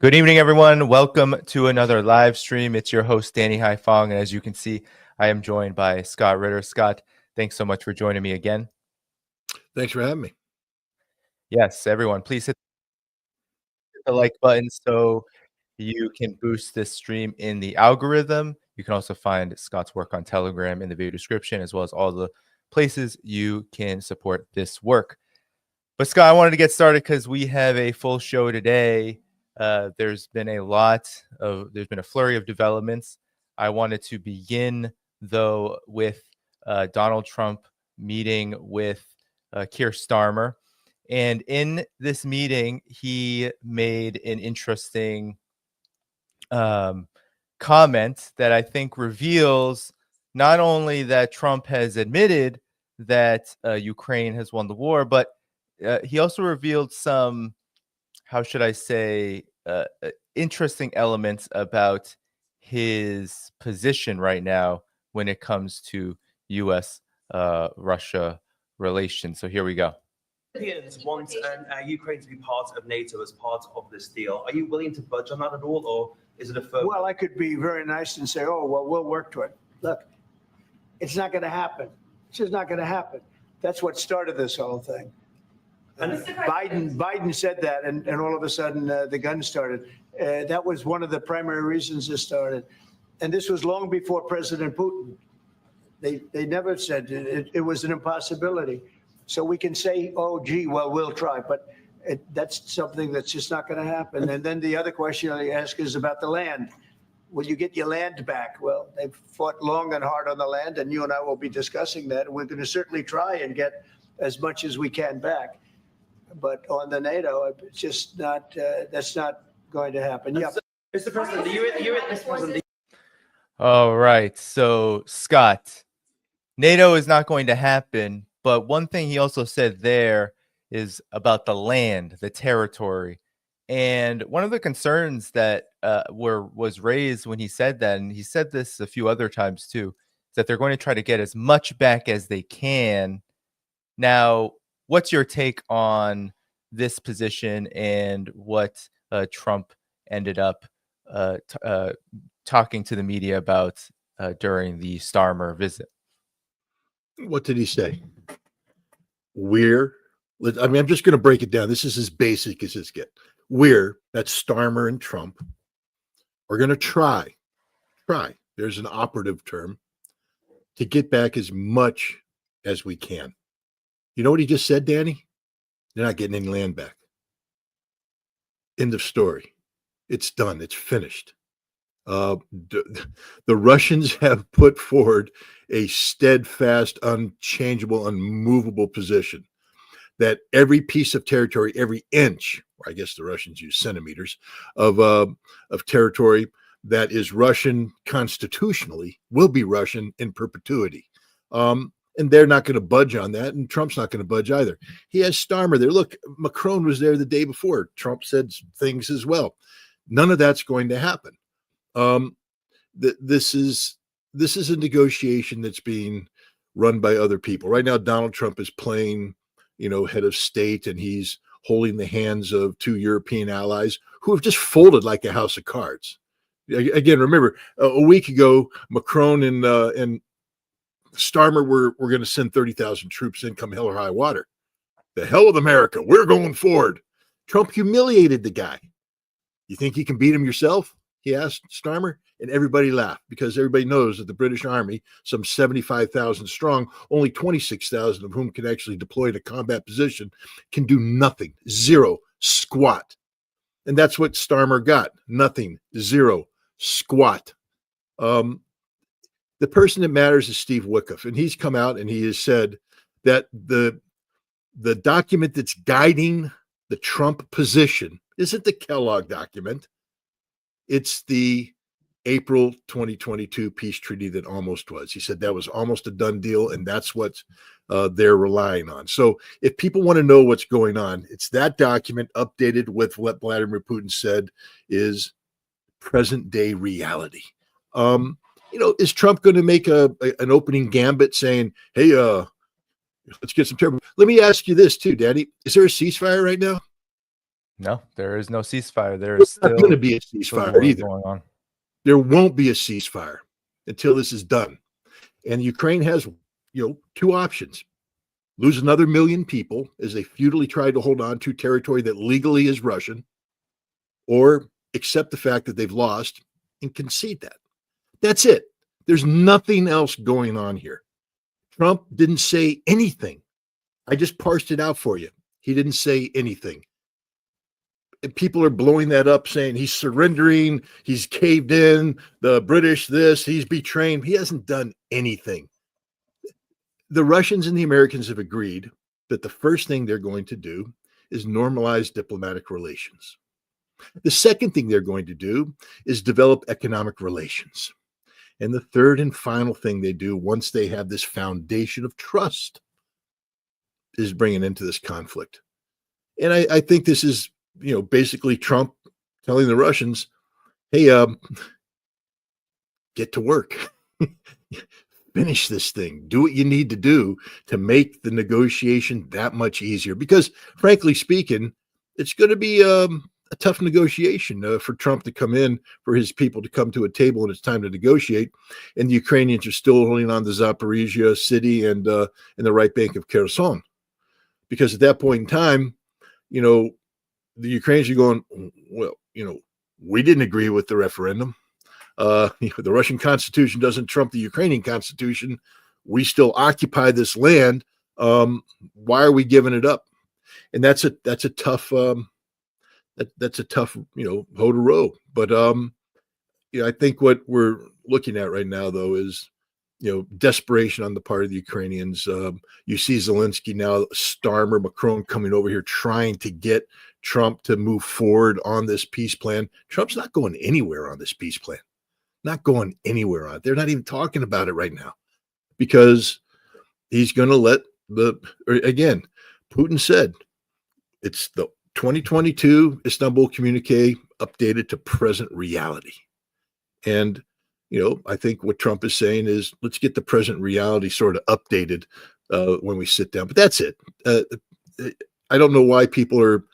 Good evening, everyone. Welcome to another live stream. It's your host, Danny Dhaiphong, and as you can see, I am joined by Scott Ritter. Scott, thanks so much for joining me again. Thanks for having me. Yes, everyone, please hit the like button so you can boost this stream in the algorithm. You can also find Scott's work on Telegram in the video description, as well as all the places you can support this work. But Scott, I wanted to get started because we have a full show today. There's been a flurry of developments. I wanted to begin, though, with Donald Trump meeting with Keir Starmer. And in this meeting, he made an interesting comment that I think reveals not only that Trump has admitted that Ukraine has won the war, but he also revealed some, how should I say, interesting elements about his position right now when it comes to U.S.-Russia relations. So here we go. Europeans want Ukraine to be part of NATO as part of this deal. Are you willing to budge on that at all, or is it a firm? Well, I could be very nice and say, oh, well, we'll work to it. Look, it's not going to happen. It's just not going to happen. That's what started this whole thing. Biden said that, and all of a sudden the gun started. That was one of the primary reasons it started. And this was long before President Putin. They never said it was an impossibility. So we can say, oh, gee, well, we'll try. But that's something that's just not going to happen. And then the other question I ask is about the land. Will you get your land back? Well, they've fought long and hard on the land, and you and I will be discussing that. We're going to certainly try and get as much as we can back. But on the NATO, it's just not, that's not going to happen. Yeah. Mr. President, Mr. President. All right. So, Scott, NATO is not going to happen. But one thing he also said there is about the land, the territory. And one of the concerns that was raised when he said that, and he said this a few other times too, is that they're going to try to get as much back as they can. Now, what's your take on this position and what Trump ended up talking to the media about during the Starmer visit? What did he say? I'm just going to break it down. This is as basic as this gets. That's Starmer and Trump, are going to try, there's an operative term, to get back as much as we can. You know what he just said, Danny? They're not getting any land back. End of story. It's done. It's finished. The Russians have put forward a steadfast, unchangeable, unmovable position that every piece of territory, every inch, or I guess the Russians use centimeters of territory that is Russian constitutionally will be Russian in perpetuity. And they're not going to budge on that, and Trump's not going to budge either. He has Starmer there. Look, Macron was there the day before. Trump said things as well. None of that's going to happen. This is a negotiation that's being run by other people. Right now, Donald Trump is playing, head of state, and he's holding the hands of two European allies who have just folded like a house of cards. Again, remember, a week ago, Macron and Starmer were going to send 30,000 troops in, come hell or high water. The hell with America. We're going forward. Trump humiliated the guy. You think you can beat him yourself? He asked Starmer, and everybody laughed because everybody knows that the British Army, some 75,000 strong, only 26,000 of whom can actually deploy to combat position, can do nothing, zero, squat. And that's what Starmer got. Nothing, zero, squat. The person that matters is Steve Wickoff, and he's come out and he has said that the document that's guiding the Trump position isn't the Kellogg document. It's the April 2022 peace treaty that almost was. He said that was almost a done deal, and that's what they're relying on. So if people want to know what's going on, it's that document updated with what Vladimir Putin said is present day reality. Is Trump going to make an opening gambit saying, hey, let's get some terrible. Let me ask you this too, Danny. Is there a ceasefire right now? No, there is no ceasefire. There is There's not going to still be a the ceasefire war either. going on. There won't be a ceasefire until this is done. And Ukraine has, two options. Lose another million people as they futilely try to hold on to territory that legally is Russian, or accept the fact that they've lost and concede that. That's it. There's nothing else going on here. Trump didn't say anything. I just parsed it out for you. He didn't say anything. And people are blowing that up, saying he's surrendering, he's caved in, the British this, he's betraying. He hasn't done anything. The Russians and the Americans have agreed that the first thing they're going to do is normalize diplomatic relations. The second thing they're going to do is develop economic relations. And the third and final thing they do once they have this foundation of trust is bring it into this conflict. And I think this is, basically Trump telling the Russians, hey, get to work. Finish this thing. Do what you need to do to make the negotiation that much easier. Because frankly speaking, it's going to be a tough negotiation for Trump to come in, for his people to come to a table when it's time to negotiate. And the Ukrainians are still holding on to Zaporizhia city and the right bank of Kherson. Because at that point in time, the Ukrainians are going, well, we didn't agree with the referendum. The Russian Constitution doesn't trump the Ukrainian Constitution. We still occupy this land. Why are we giving it up? And that's a tough that's a tough hoe to row. But I think what we're looking at right now, though, is desperation on the part of the Ukrainians. You see Zelensky now, Starmer, Macron coming over here trying to get Trump to move forward on this peace plan. Trump's not going anywhere on this peace plan. Not going anywhere on it. They're not even talking about it right now because he's going to let again, Putin said it's the 2022 Istanbul communique updated to present reality. And, I think what Trump is saying is let's get the present reality sort of updated when we sit down. But that's it. I don't know why people are,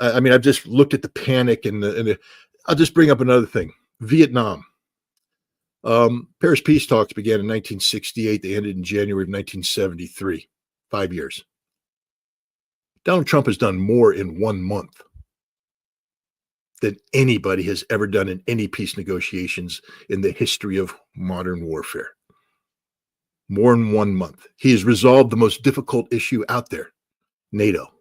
I've just looked at the panic and I'll just bring up another thing. Vietnam. Paris peace talks began in 1968. They ended in January of 1973. 5 years. Donald Trump has done more in 1 month than anybody has ever done in any peace negotiations in the history of modern warfare. More in 1 month. He has resolved the most difficult issue out there, NATO.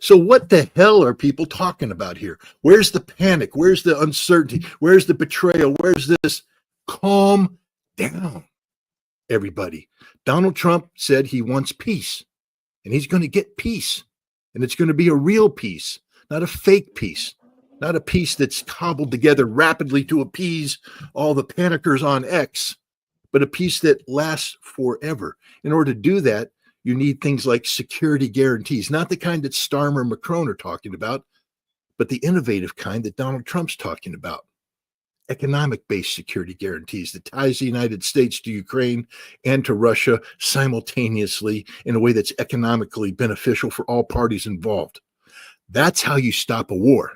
So what the hell are people talking about here? Where's the panic? Where's the uncertainty? Where's the betrayal? Where's this? Calm down, everybody. Donald Trump said he wants peace, and he's going to get peace. And it's going to be a real peace, not a fake peace, not a peace that's cobbled together rapidly to appease all the panickers on X, but a peace that lasts forever. In order to do that, you need things like security guarantees, not the kind that Starmer and Macron are talking about, but the innovative kind that Donald Trump's talking about. Economic-based security guarantees that ties the United States to Ukraine and to Russia simultaneously in a way that's economically beneficial for all parties involved. That's how you stop a war,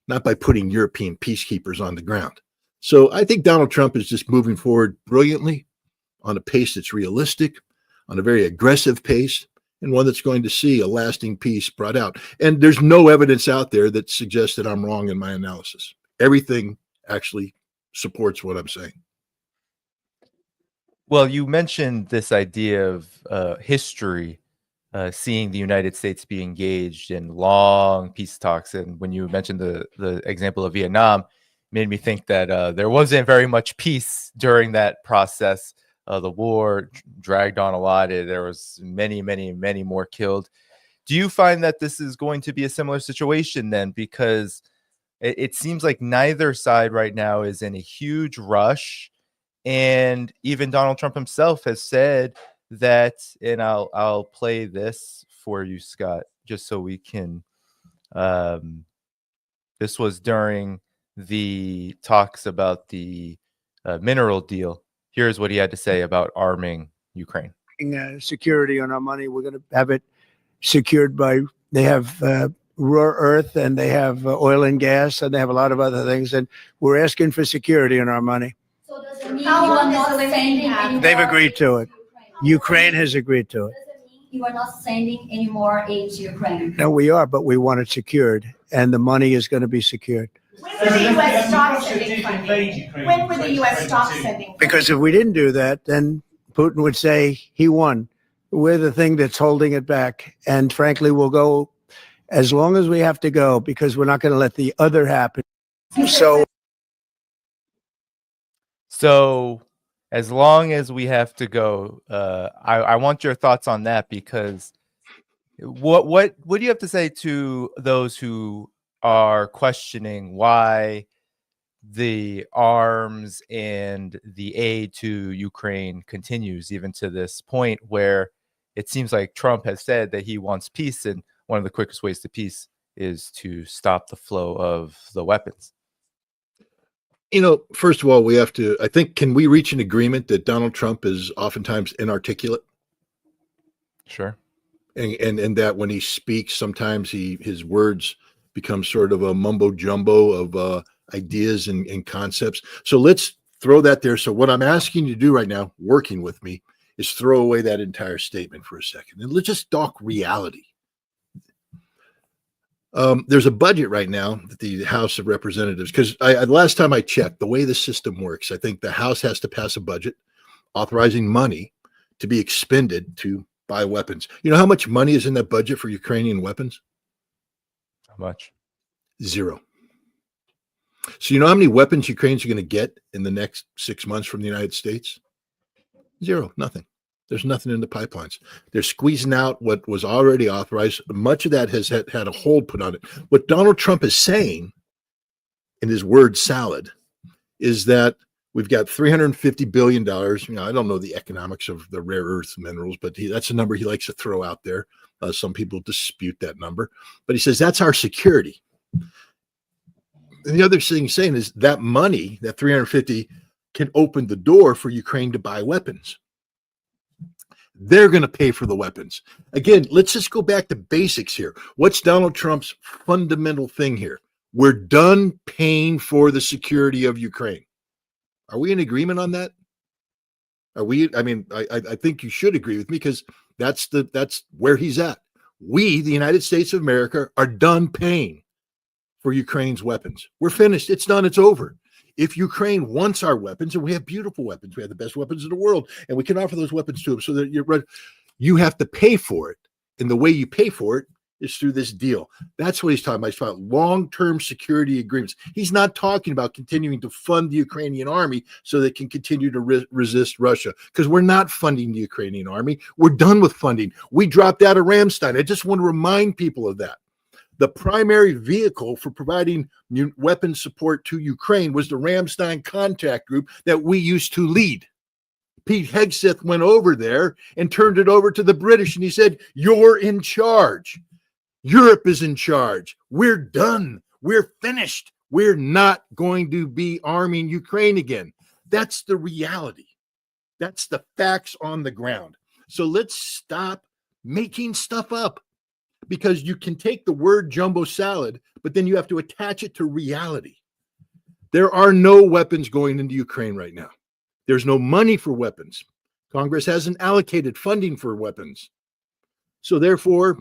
not by putting European peacekeepers on the ground. So I think Donald Trump is just moving forward brilliantly on a pace that's realistic, on a very aggressive pace, and one that's going to see a lasting peace brought out. And there's no evidence out there that suggests that I'm wrong in my analysis. Everything actually supports what I'm saying. Well, you mentioned this idea of history, seeing the United States be engaged in long peace talks. And when you mentioned the example of Vietnam, it made me think that there wasn't very much peace during that process. The war dragged on a lot. There was many more killed. Do you find that this is going to be a similar situation then? Because it seems like neither side right now is in a huge rush. And even Donald Trump himself has said that, and I'll play this for you, Scott, just so we can. This was during the talks about the mineral deal. Here's what he had to say about arming Ukraine. Security on our money. We're going to have it secured by, they have rare earth, and they have oil and gas, and they have a lot of other things. And we're asking for security in our money. So does it mean you are not sending any They've more agreed to it. aid Ukraine? Ukraine has agreed to it. Does it mean you are not sending any more aid to Ukraine? No, we are, but we want it secured, and the money is going to be secured. When will the U.S. stop sending funding? When will the U.S. stop sending funding? Because if we didn't do that, then Putin would say he won. We're the thing that's holding it back. And frankly, we'll go as long as we have to go, because we're not going to let the other happen. So as long as we have to go, I want your thoughts on that, because what do you have to say to those who are questioning why the arms and the aid to Ukraine continues even to this point, where it seems like Trump has said that he wants peace, and one of the quickest ways to peace is to stop the flow of the weapons? First of all, we have to, I think, can we reach an agreement that Donald Trump is oftentimes inarticulate? Sure. And that when he speaks, sometimes his words become sort of a mumbo jumbo of ideas and concepts. So let's throw that there. So what I'm asking you to do right now, working with me, is throw away that entire statement for a second and let's just talk reality. There's a budget right now that the House of Representatives, because last time I checked, the way the system works, I think the House has to pass a budget authorizing money to be expended to buy weapons. You know how much money is in that budget for Ukrainian weapons? How much? Zero. So you know how many weapons Ukrainians are going to get in the next 6 months from the United States? Zero, nothing. There's nothing in the pipelines. They're squeezing out what was already authorized. Much of that has had a hold put on it. What Donald Trump is saying in his word salad is that we've got $350 billion. I don't know the economics of the rare earth minerals, but that's a number he likes to throw out there. Some people dispute that number, but he says that's our security. And the other thing he's saying is that money, that 350, can open the door for Ukraine to buy weapons. They're going to pay for the weapons. Again, let's just go back to basics here. What's Donald Trump's fundamental thing here? We're done paying for the security of Ukraine. Are we in agreement on that? Are we? I mean, I think you should agree with me, because that's where he's at. We, the United States of America, are done paying for Ukraine's weapons. We're finished. It's done. It's over. If Ukraine wants our weapons, and we have beautiful weapons, we have the best weapons in the world, and we can offer those weapons to them, so that you have to pay for it. And the way you pay for it is through this deal. That's what he's talking about. He's talking about long-term security agreements. He's not talking about continuing to fund the Ukrainian army so they can continue to resist Russia, because we're not funding the Ukrainian army. We're done with funding. We dropped out of Ramstein. I just want to remind people of that. The primary vehicle for providing weapon support to Ukraine was the Ramstein contact group that we used to lead. Pete Hegseth went over there and turned it over to the British, and he said, "You're in charge. Europe is in charge. We're done. We're finished. We're not going to be arming Ukraine again." That's the reality. That's the facts on the ground. So let's stop making stuff up, because you can take the word jumbo salad, but then you have to attach it to reality. There are no weapons going into Ukraine right now. There's no money for weapons. Congress hasn't allocated funding for weapons. So therefore,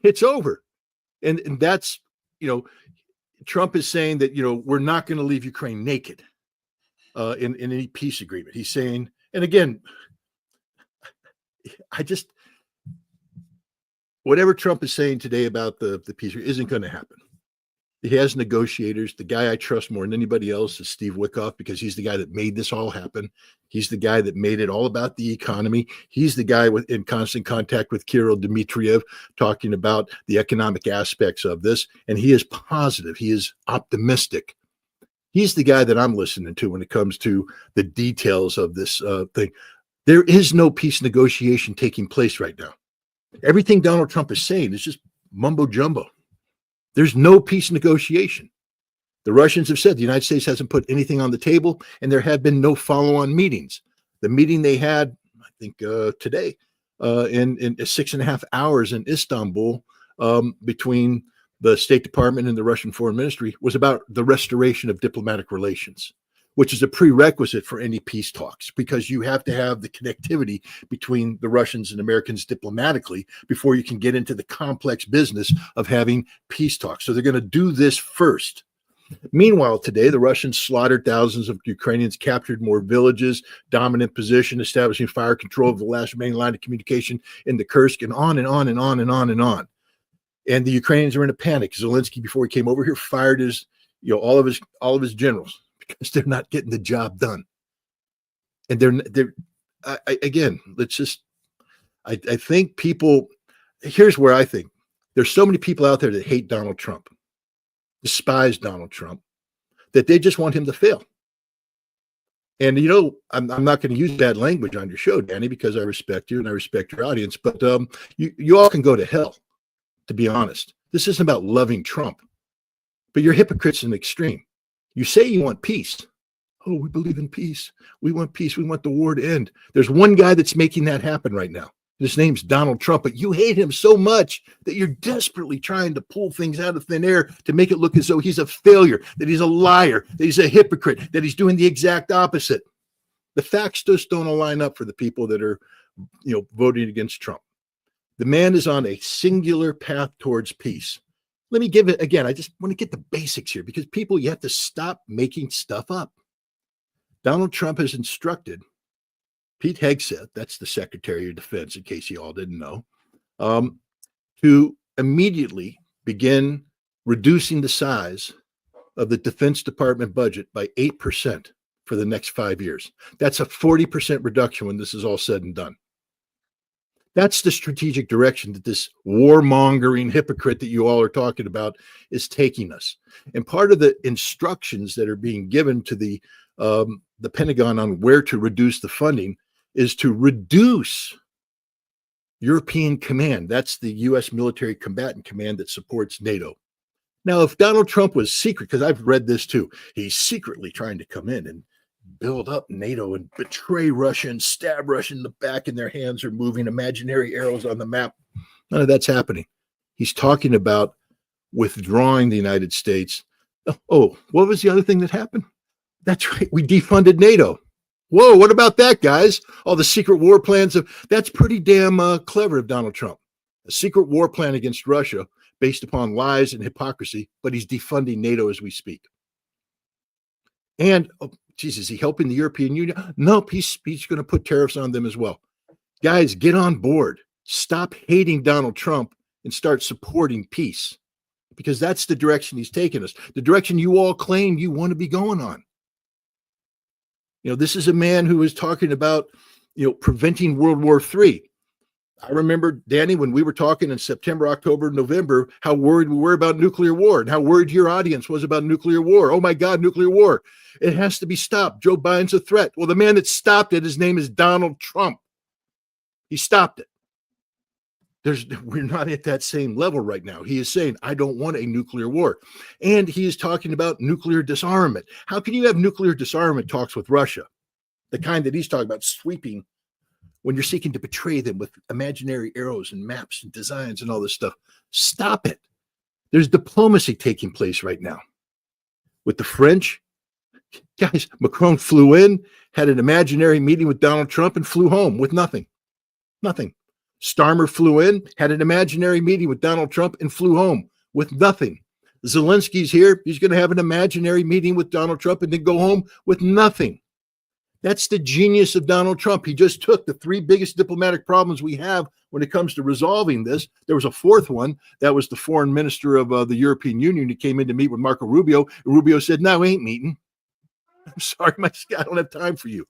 it's over. And that's, Trump is saying that, we're not going to leave Ukraine naked in any peace agreement. He's saying, and again, whatever Trump is saying today about the peace isn't going to happen. He has negotiators. The guy I trust more than anybody else is Steve Wickoff, because he's the guy that made this all happen. He's the guy that made it all about the economy. He's the guy in constant contact with Kirill Dmitriev, talking about the economic aspects of this. And he is positive. He is optimistic. He's the guy that I'm listening to when it comes to the details of this thing. There is no peace negotiation taking place right now. Everything Donald Trump is saying is just mumbo jumbo. There's no peace negotiation. The Russians have said the United States hasn't put anything on the table, and there have been no follow-on meetings. The meeting they had, I think today, in 6.5 hours in Istanbul, between the State Department and the Russian Foreign Ministry was about the restoration of diplomatic relations, which is a prerequisite for any peace talks, because you have to have the connectivity between the Russians and Americans diplomatically before you can get into the complex business of having peace talks. So they're going to do this first. Meanwhile, today, the Russians slaughtered thousands of Ukrainians, captured more villages, dominant position, establishing fire control of the last remaining line of communication in the Kursk, and on and on and on and on and on. And the Ukrainians are in a panic. Zelensky, before he came over here, fired his, all of his generals because they're not getting the job done. And I think people. Here's where I think there's so many people out there that hate Donald Trump, despise Donald Trump, that they just want him to fail. And I'm not going to use bad language on your show, Danny, because I respect you and I respect your audience. But you all can go to hell. To be honest, this isn't about loving Trump, but you're hypocrites in the extreme. You say you want peace. Oh, we believe in peace. We want peace. We want the war to end. There's one guy that's making that happen right now. His name's Donald Trump, but you hate him so much that you're desperately trying to pull things out of thin air to make it look as though he's a failure, that he's a liar, that he's a hypocrite, that he's doing the exact opposite. The facts just don't align up for the people that are, voting against Trump. The man is on a singular path towards peace. Let me give it again. I just want to get the basics here, because people, you have to stop making stuff up. Donald Trump has instructed Pete Hegseth, that's the Secretary of Defense, in case you all didn't know, to immediately begin reducing the size of the Defense Department budget by 8% for the next 5 years. That's a 40% reduction when this is all said and done. That's the strategic direction that this warmongering hypocrite that you all are talking about is taking us. And part of the instructions that are being given to the Pentagon on where to reduce the funding is to reduce European Command. That's the U.S. Military Combatant Command that supports NATO. Now, if Donald Trump was secret, because I've read this too, he's secretly trying to come in and build up NATO and betray Russia and stab Russia in the back, and their hands are moving imaginary arrows on the map. None of that's happening. He's talking about withdrawing the United States. Oh, what was the other thing that happened? That's right. We defunded NATO. Whoa, what about that, guys? All the secret war plans that's pretty damn clever of Donald Trump. A secret war plan against Russia based upon lies and hypocrisy, but he's defunding NATO as we speak. And is he helping the European Union? Nope, he's going to put tariffs on them as well. Guys, get on board. Stop hating Donald Trump and start supporting peace, because that's the direction he's taking us, the direction you all claim you want to be going on. This is a man who is talking about, preventing World War III. I remember, Danny, when we were talking in September, October, November, how worried we were about nuclear war and how worried your audience was about nuclear war. Oh my God, nuclear war. It has to be stopped. Joe Biden's a threat. Well, the man that stopped it, his name is Donald Trump. He stopped it. We're not at that same level right now. He is saying, I don't want a nuclear war. And he is talking about nuclear disarmament. How can you have nuclear disarmament talks with Russia? The kind that he's talking about, sweeping, when you're seeking to betray them with imaginary arrows and maps and designs and all this stuff. Stop it. There's diplomacy taking place right now. With the French, guys, Macron flew in, had an imaginary meeting with Donald Trump, and flew home with nothing. Nothing. Starmer flew in, had an imaginary meeting with Donald Trump, and flew home with nothing. Zelensky's here. He's going to have an imaginary meeting with Donald Trump and then go home with nothing. That's the genius of Donald Trump. He just took the three biggest diplomatic problems we have when it comes to resolving this. There was a fourth one. That was the foreign minister of the European Union who came in to meet with Marco Rubio. And Rubio said, no, we ain't meeting. I'm sorry, I don't have time for you.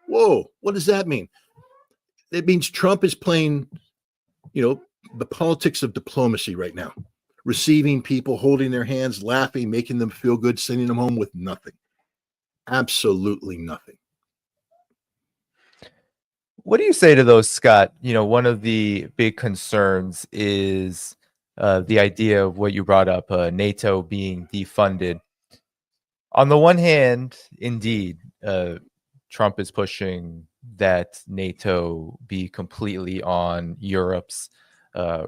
Whoa, what does that mean? It means Trump is playing, the politics of diplomacy right now. Receiving people, holding their hands, laughing, making them feel good, sending them home with nothing. Absolutely nothing. What do you say to those, Scott? One of the big concerns is the idea of what you brought up, NATO being defunded. On the one hand, indeed, Trump is pushing that NATO be completely on Europe's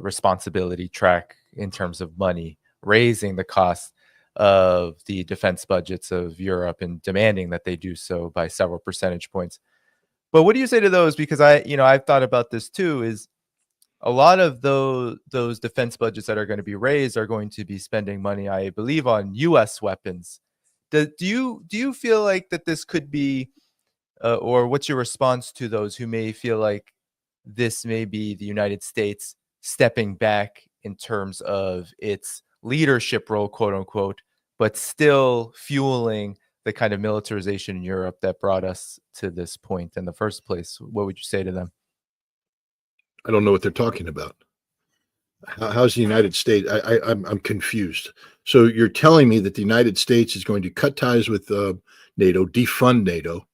responsibility track in terms of money, raising the cost of the defense budgets of Europe and demanding that they do so by several percentage points. But what do you say to those? Because I've thought about this too, is a lot of those defense budgets that are going to be raised are going to be spending money, I believe, on US weapons. Do you feel like that this could be or what's your response to those who may feel like this may be the United States stepping back in terms of its leadership role, quote unquote, but still fueling the kind of militarization in Europe that brought us to this point in the first place? What would you say to them? I don't know what they're talking about. How's the United States? I'm confused. So you're telling me that the United States is going to cut ties with NATO, defund NATO,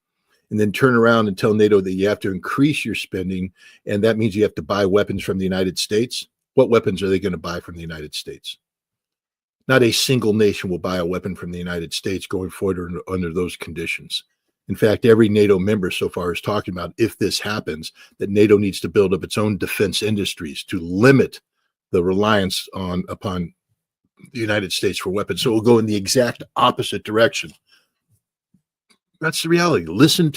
and then turn around and tell NATO that you have to increase your spending, and that means you have to buy weapons from the United States? What weapons are they going to buy from the United States? Not a single nation will buy a weapon from the United States going forward under those conditions. In fact, every NATO member so far is talking about, if this happens, that NATO needs to build up its own defense industries to limit the reliance upon the United States for weapons. So we'll go in the exact opposite direction. That's the reality. Listen,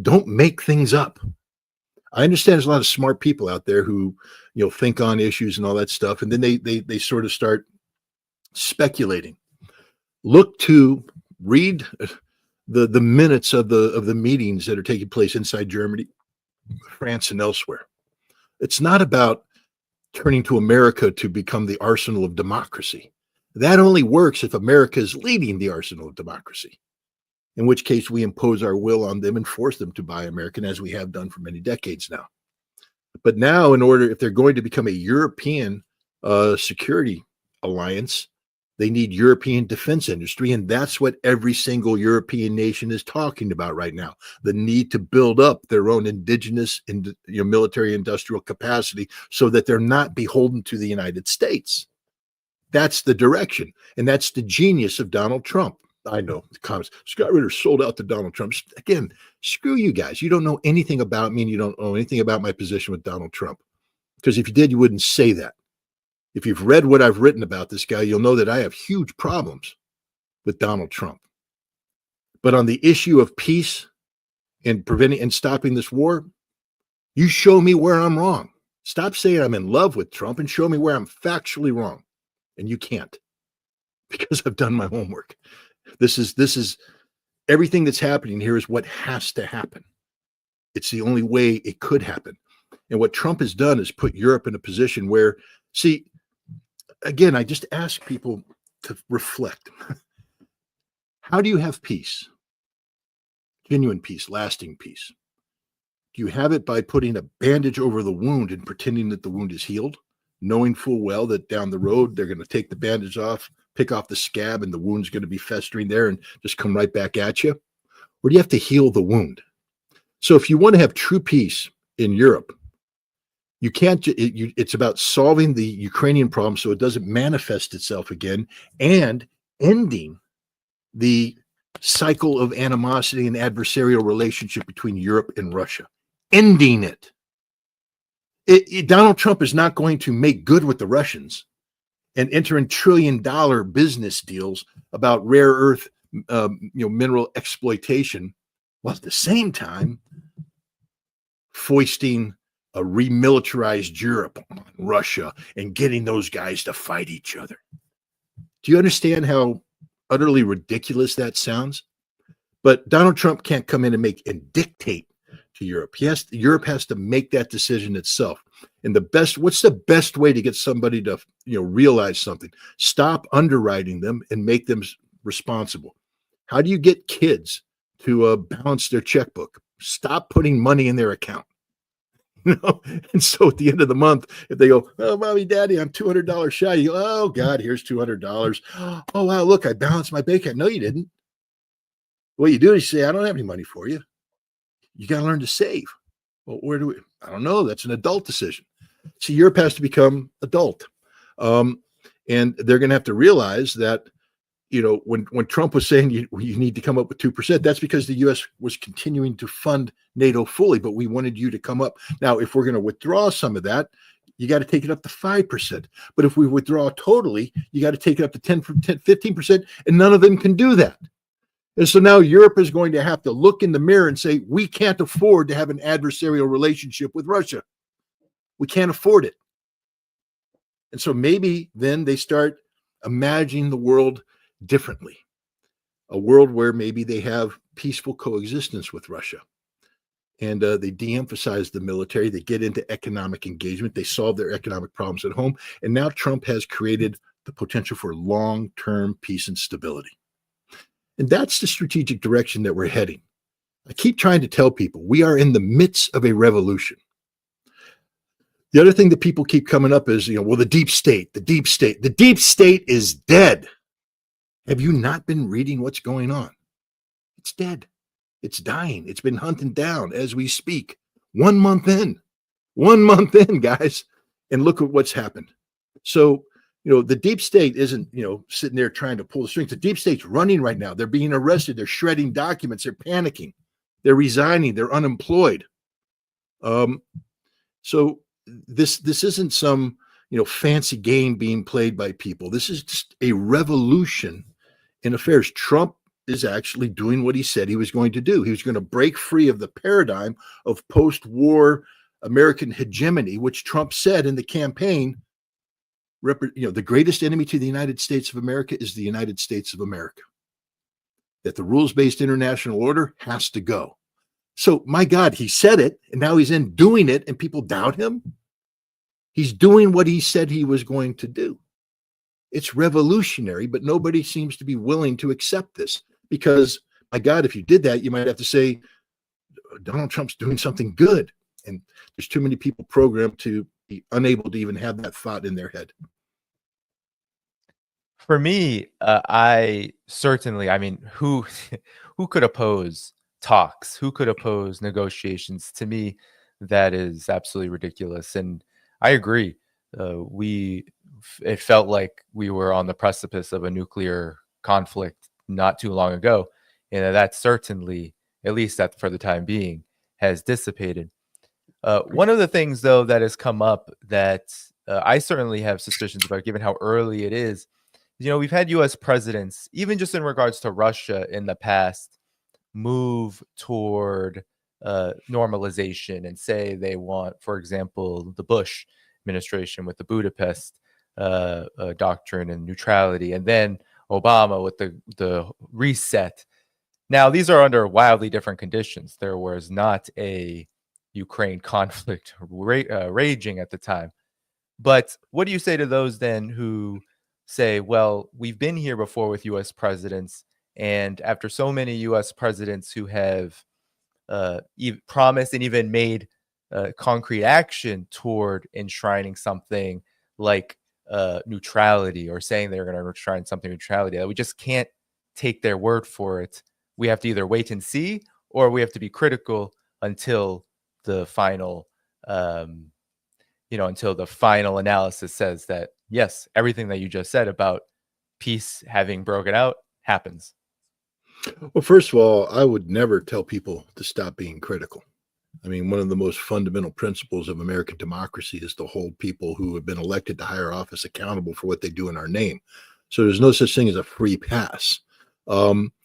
don't make things up. I understand there's a lot of smart people out there who, think on issues and all that stuff, and then they sort of start speculating. Read the minutes of the meetings that are taking place inside Germany, France, and elsewhere. It's not about turning to America to become the arsenal of democracy. That only works if America is leading the arsenal of democracy, in which case we impose our will on them and force them to buy American, as we have done for many decades now. But now, if they're going to become a European security alliance, they need European defense industry, and that's what every single European nation is talking about right now. The need to build up their own indigenous military industrial capacity so that they're not beholden to the United States. That's the direction, and that's the genius of Donald Trump. I know the comments. Scott Ritter sold out to Donald Trump. Again, screw you guys. You don't know anything about me, and you don't know anything about my position with Donald Trump. Because if you did, you wouldn't say that. If you've read what I've written about this guy, you'll know that I have huge problems with Donald Trump. But on the issue of peace and preventing and stopping this war, you show me where I'm wrong. Stop saying I'm in love with Trump and show me where I'm factually wrong. And you can't, because I've done my homework. This is everything that's happening here is what has to happen. It's the only way it could happen. And what Trump has done is put Europe in a position where, again, I just ask people to reflect. How do you have peace? Genuine peace, lasting peace. Do you have it by putting a bandage over the wound and pretending that the wound is healed, knowing full well that down the road they're going to take the bandage off, pick off the scab, and the wound's going to be festering there and just come right back at you? Or do you have to heal the wound? So if you want to have true peace in Europe, you can't. It's about solving the Ukrainian problem so it doesn't manifest itself again, and ending the cycle of animosity and adversarial relationship between Europe and Russia. Ending it. Donald Trump is not going to make good with the Russians and enter in trillion-dollar business deals about rare earth, mineral exploitation, while at the same time foisting a remilitarized Europe on Russia and getting those guys to fight each other. Do you understand how utterly ridiculous that sounds? But Donald Trump can't come in and dictate to Europe. Europe has to make that decision itself. And what's the best way to get somebody to realize something? Stop underwriting them and make them responsible. How do you get kids to balance their checkbook? Stop putting money in their account. And so at the end of the month, if they go, "Oh, mommy, daddy, I'm $200 shy," you go, "Oh God, here's $200. Oh wow, look, I balanced my bank account." No, you didn't. What you do is you say, "I don't have any money for you. You got to learn to save." Well, where do we? I don't know. That's an adult decision. See, Europe has to become adult, and they're going to have to realize that. When Trump was saying you need to come up with 2%, that's because the U.S. was continuing to fund NATO fully, but we wanted you to come up. Now, if we're going to withdraw some of that, you got to take it up to 5%. But if we withdraw totally, you got to take it up to 15%, and none of them can do that. And so now Europe is going to have to look in the mirror and say, we can't afford to have an adversarial relationship with Russia. We can't afford it. And so maybe then they start imagining the world differently, a world where maybe they have peaceful coexistence with Russia. And they de-emphasize the military. They get into economic engagement. They solve their economic problems at home. And now Trump has created the potential for long-term peace and stability. And that's the strategic direction that we're heading. I keep trying to tell people we are in the midst of a revolution. The other thing that people keep coming up is, well, the deep state. The deep state is dead. Have you not been reading what's going on? It's dead. It's dying. It's been hunted down as we speak. 1 month in. 1 month in, guys. And look at what's happened. So, the deep state isn't, sitting there trying to pull the strings. The deep state's running right now. They're being arrested. They're shredding documents. They're panicking. They're resigning. They're unemployed. So this isn't some, fancy game being played by people. This is just a revolution in affairs. Trump is actually doing what he said he was going to do. He was going to break free of the paradigm of post-war American hegemony, which Trump said in the campaign, the greatest enemy to the United States of America is the United States of America. That the rules-based international order has to go. So, my God, he said it, and now he's in doing it, and people doubt him. He's doing what he said he was going to do. It's revolutionary, but nobody seems to be willing to accept this because, my God, if you did that, you might have to say Donald Trump's doing something good. And there's too many people programmed to be unable to even have that thought in their head. For me, I mean, who could oppose talks? Who could oppose negotiations? To me, that is absolutely ridiculous. And I agree. It felt like we were on the precipice of a nuclear conflict not too long ago. And that certainly, at least for the time being, has dissipated. One of the things, though, that has come up that I certainly have suspicions about, given how early it is, we've had U.S. presidents, even just in regards to Russia in the past, move toward normalization and say they want, for example, the Bush administration with the Budapest doctrine and neutrality, and then Obama with the reset. Now, these are under wildly different conditions. There was not a Ukraine conflict raging at the time. But what do you say to those then who say, well, we've been here before with U.S. presidents, and after so many U.S. presidents who have promised and even made concrete action toward enshrining something like neutrality, or saying they're going to enshrine something neutrality, that we just can't take their word for it. We have to either wait and see, or we have to be critical until the final, until the final analysis says that, yes, everything that you just said about peace having broken out happens. Well, first of all, I would never tell people to stop being critical. I mean, one of the most fundamental principles of American democracy is to hold people who have been elected to higher office accountable for what they do in our name. So there's no such thing as a free pass.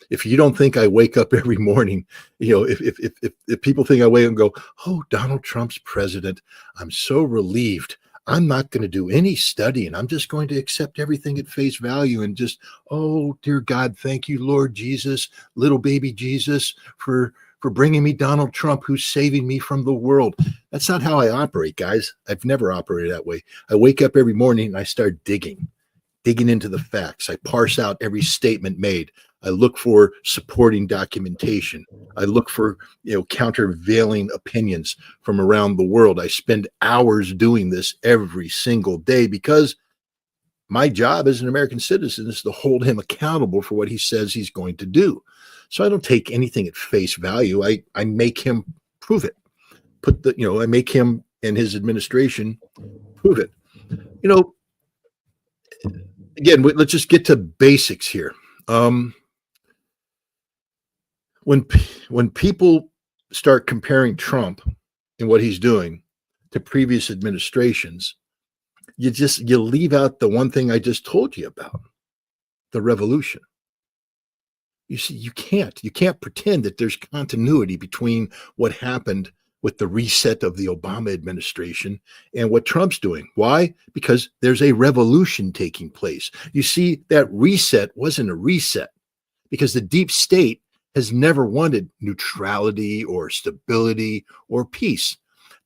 If you don't think I wake up every morning, if people think I wake up and go, oh, Donald Trump's president, I'm so relieved. I'm not going to do any studying. I'm just going to accept everything at face value and just, oh, dear God, thank you, Lord Jesus, little baby Jesus, for bringing me Donald Trump, who's saving me from the world. That's not how I operate, guys. I've never operated that way. I wake up every morning and I start digging into the facts. I parse out every statement made. I look for supporting documentation. I look for, countervailing opinions from around the world. I spend hours doing this every single day because my job as an American citizen is to hold him accountable for what he says he's going to do. So I don't take anything at face value. I make him prove it. I make him and his administration prove it. Again, let's just get to basics here. When people start comparing Trump and what he's doing to previous administrations, you leave out the one thing I just told you about, the revolution. You see, you can't pretend that there's continuity between what happened with the reset of the Obama administration and what Trump's doing. Why? Because there's a revolution taking place. You see, that reset wasn't a reset because the deep state has never wanted neutrality or stability or peace.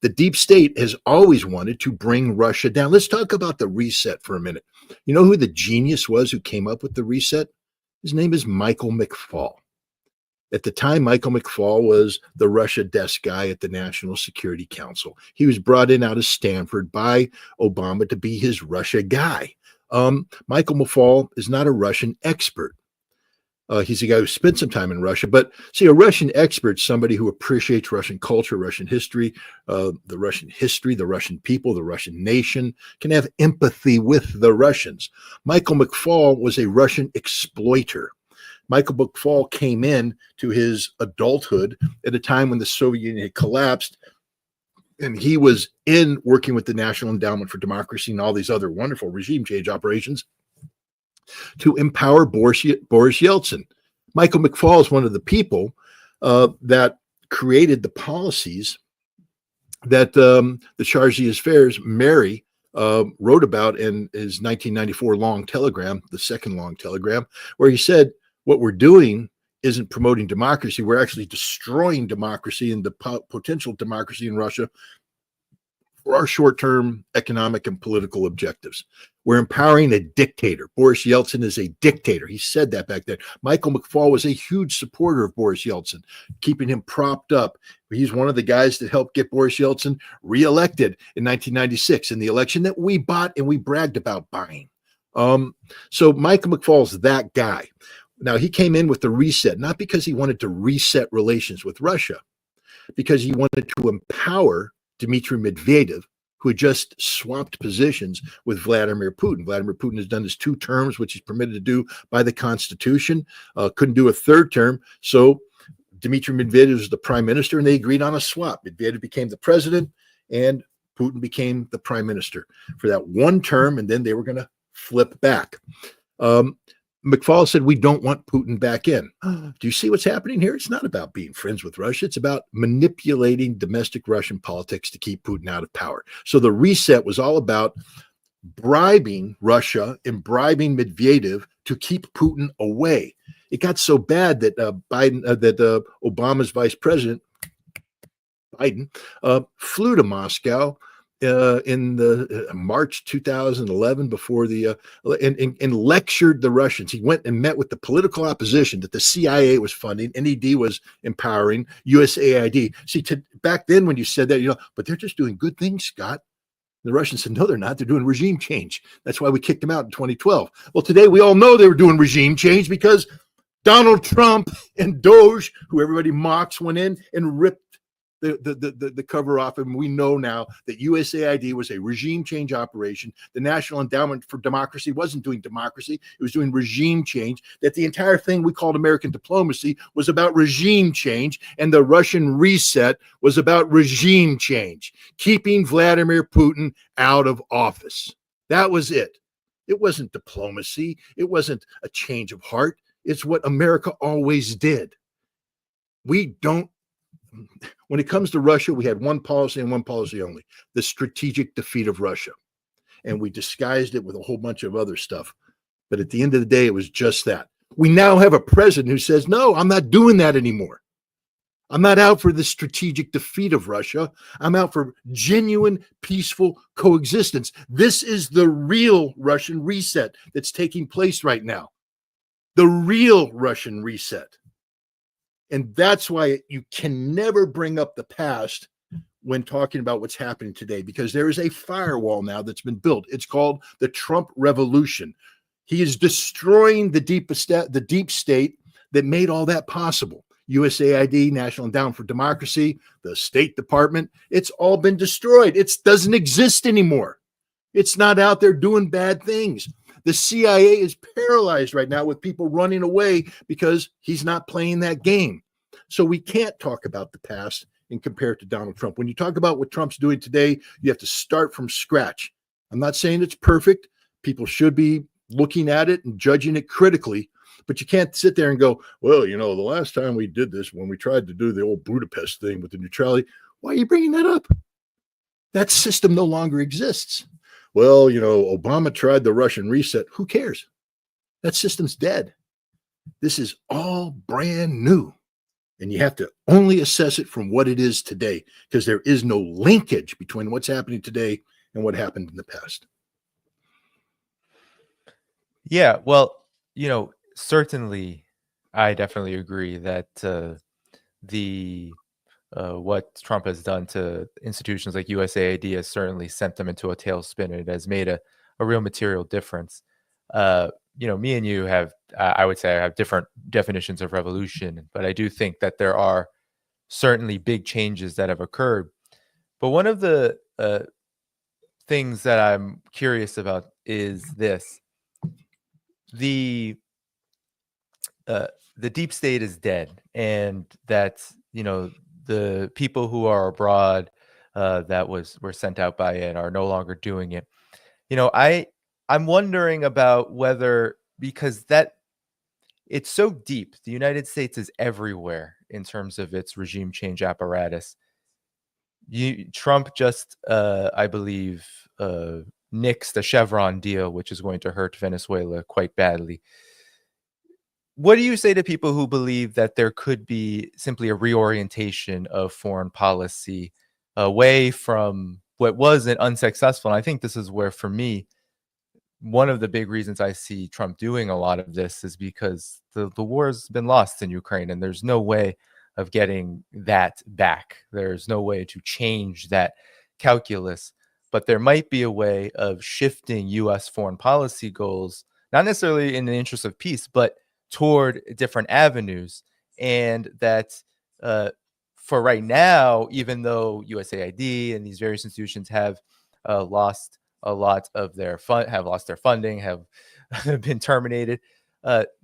The deep state has always wanted to bring Russia down. Let's talk about the reset for a minute. You know who the genius was who came up with the reset? His name is Michael McFaul. At the time, Michael McFaul was the Russia desk guy at the National Security Council. He was brought in out of Stanford by Obama to be his Russia guy. Michael McFaul is not a Russian expert. He's a guy who spent some time in Russia, but see, a Russian expert, somebody who appreciates Russian culture, Russian history, the Russian people, the Russian nation, can have empathy with the Russians. Michael McFaul was a Russian exploiter. Michael McFaul came in to his adulthood at a time when the Soviet Union had collapsed, and he was in working with the National Endowment for Democracy and all these other wonderful regime change operations to empower Boris Yeltsin. Michael McFaul is one of the people that created the policies that the Chargé d'Affaires, Mary, wrote about in his 1994 long telegram, the second long telegram, where he said, what we're doing isn't promoting democracy. We're actually destroying democracy and the potential democracy in Russia for our short-term economic and political objectives. We're empowering a dictator. Boris Yeltsin is a dictator. He said that back then. Michael McFaul was a huge supporter of Boris Yeltsin, keeping him propped up. He's one of the guys that helped get Boris Yeltsin reelected in 1996 in the election that we bought and we bragged about buying. So Michael McFaul's that guy. Now, he came in with the reset, not because he wanted to reset relations with Russia, because he wanted to empower Dmitry Medvedev, who had just swapped positions with Vladimir Putin. Vladimir Putin has done his 2 terms, which he's permitted to do by the Constitution, couldn't do a 3rd term. So Dmitry Medvedev was the prime minister, and they agreed on a swap. Medvedev became the president, and Putin became the prime minister for that 1 term, and then they were going to flip back. McFaul said, we don't want Putin back in. Do you see what's happening here? It's not about being friends with Russia. It's about manipulating domestic Russian politics to keep Putin out of power. So the reset was all about bribing Russia and bribing Medvedev to keep Putin away. It got so bad that Obama's vice president, Biden, flew to Moscow in the March 2011 before the and lectured the Russians. He went and met with the political opposition that the CIA was funding, NED was empowering, USAID. See, back then when you said that, but they're just doing good things, Scott. The Russians said, no, they're not. They're doing regime change. That's why we kicked them out in 2012. Well, today we all know they were doing regime change because Donald Trump and Doge, who everybody mocks, went in and ripped the cover off, and we know now that USAID was a regime change operation. The National Endowment for Democracy wasn't doing democracy, it was doing regime change. That the entire thing we called American diplomacy was about regime change, and the Russian reset was about regime change, keeping Vladimir Putin out of office. That was it. It wasn't diplomacy, it wasn't a change of heart. It's what America always did. When it comes to Russia, we had one policy and one policy only: the strategic defeat of Russia. And we disguised it with a whole bunch of other stuff. But at the end of the day, it was just that. We now have a president who says, no, I'm not doing that anymore. I'm not out for the strategic defeat of Russia. I'm out for genuine, peaceful coexistence. This is the real Russian reset that's taking place right now. The real Russian reset. And that's why you can never bring up the past when talking about what's happening today, because there is a firewall now that's been built. It's called the Trump Revolution. He is destroying the deep state that made all that possible. USAID, National Endowment for Democracy, the State Department, it's all been destroyed. It doesn't exist anymore. It's not out there doing bad things. The CIA is paralyzed right now with people running away because he's not playing that game. So we can't talk about the past and compare it to Donald Trump. When you talk about what Trump's doing today, you have to start from scratch. I'm not saying it's perfect. People should be looking at it and judging it critically, but you can't sit there and go, well, you know, the last time we did this, when we tried to do the old Budapest thing with the neutrality, why are you bringing that up? That system no longer exists. Well, you know, Obama tried the Russian reset. Who cares? That system's dead. This is all brand new. And you have to only assess it from what it is today, because there is no linkage between what's happening today and what happened in the past. Yeah, well, you know, certainly, I definitely agree that the what Trump has done to institutions like USAID has certainly sent them into a tailspin. It has made a real material difference. You know, me and you have, I would say, I have different definitions of revolution, but I do think that there are certainly big changes that have occurred. But one of the things that I'm curious about is this: the deep state is dead, and that, you know, the people who are abroad that were sent out by it are no longer doing it. You know, I'm wondering about whether, because that it's so deep, the United States is everywhere in terms of its regime change apparatus. Trump just, I believe, nixed the Chevron deal, which is going to hurt Venezuela quite badly. What do you say to people who believe that there could be simply a reorientation of foreign policy away from what was an unsuccessful? And I think this is where, for me, one of the big reasons I see Trump doing a lot of this is because the war's been lost in Ukraine, and there's no way of getting that back. There's no way to change that calculus. But there might be a way of shifting U.S. foreign policy goals, not necessarily in the interest of peace, but toward different avenues. And that for right now, even though USAID and these various institutions have lost a lot of their have lost their funding, have been terminated,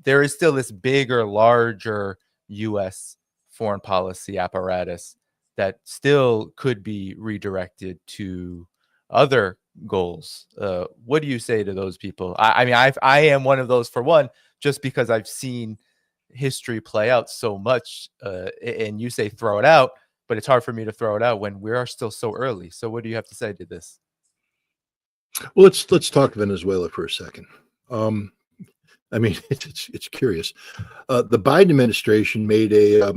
there is still this bigger, larger U.S. foreign policy apparatus that still could be redirected to other goals. What do you say to those people? I mean, I am one of those, for one, just because I've seen history play out so much. And you say throw it out, but it's hard for me to throw it out when we are still so early. So what do you have to say to this? Well, let's talk Venezuela for a second. I mean, it's curious. The Biden administration made a. I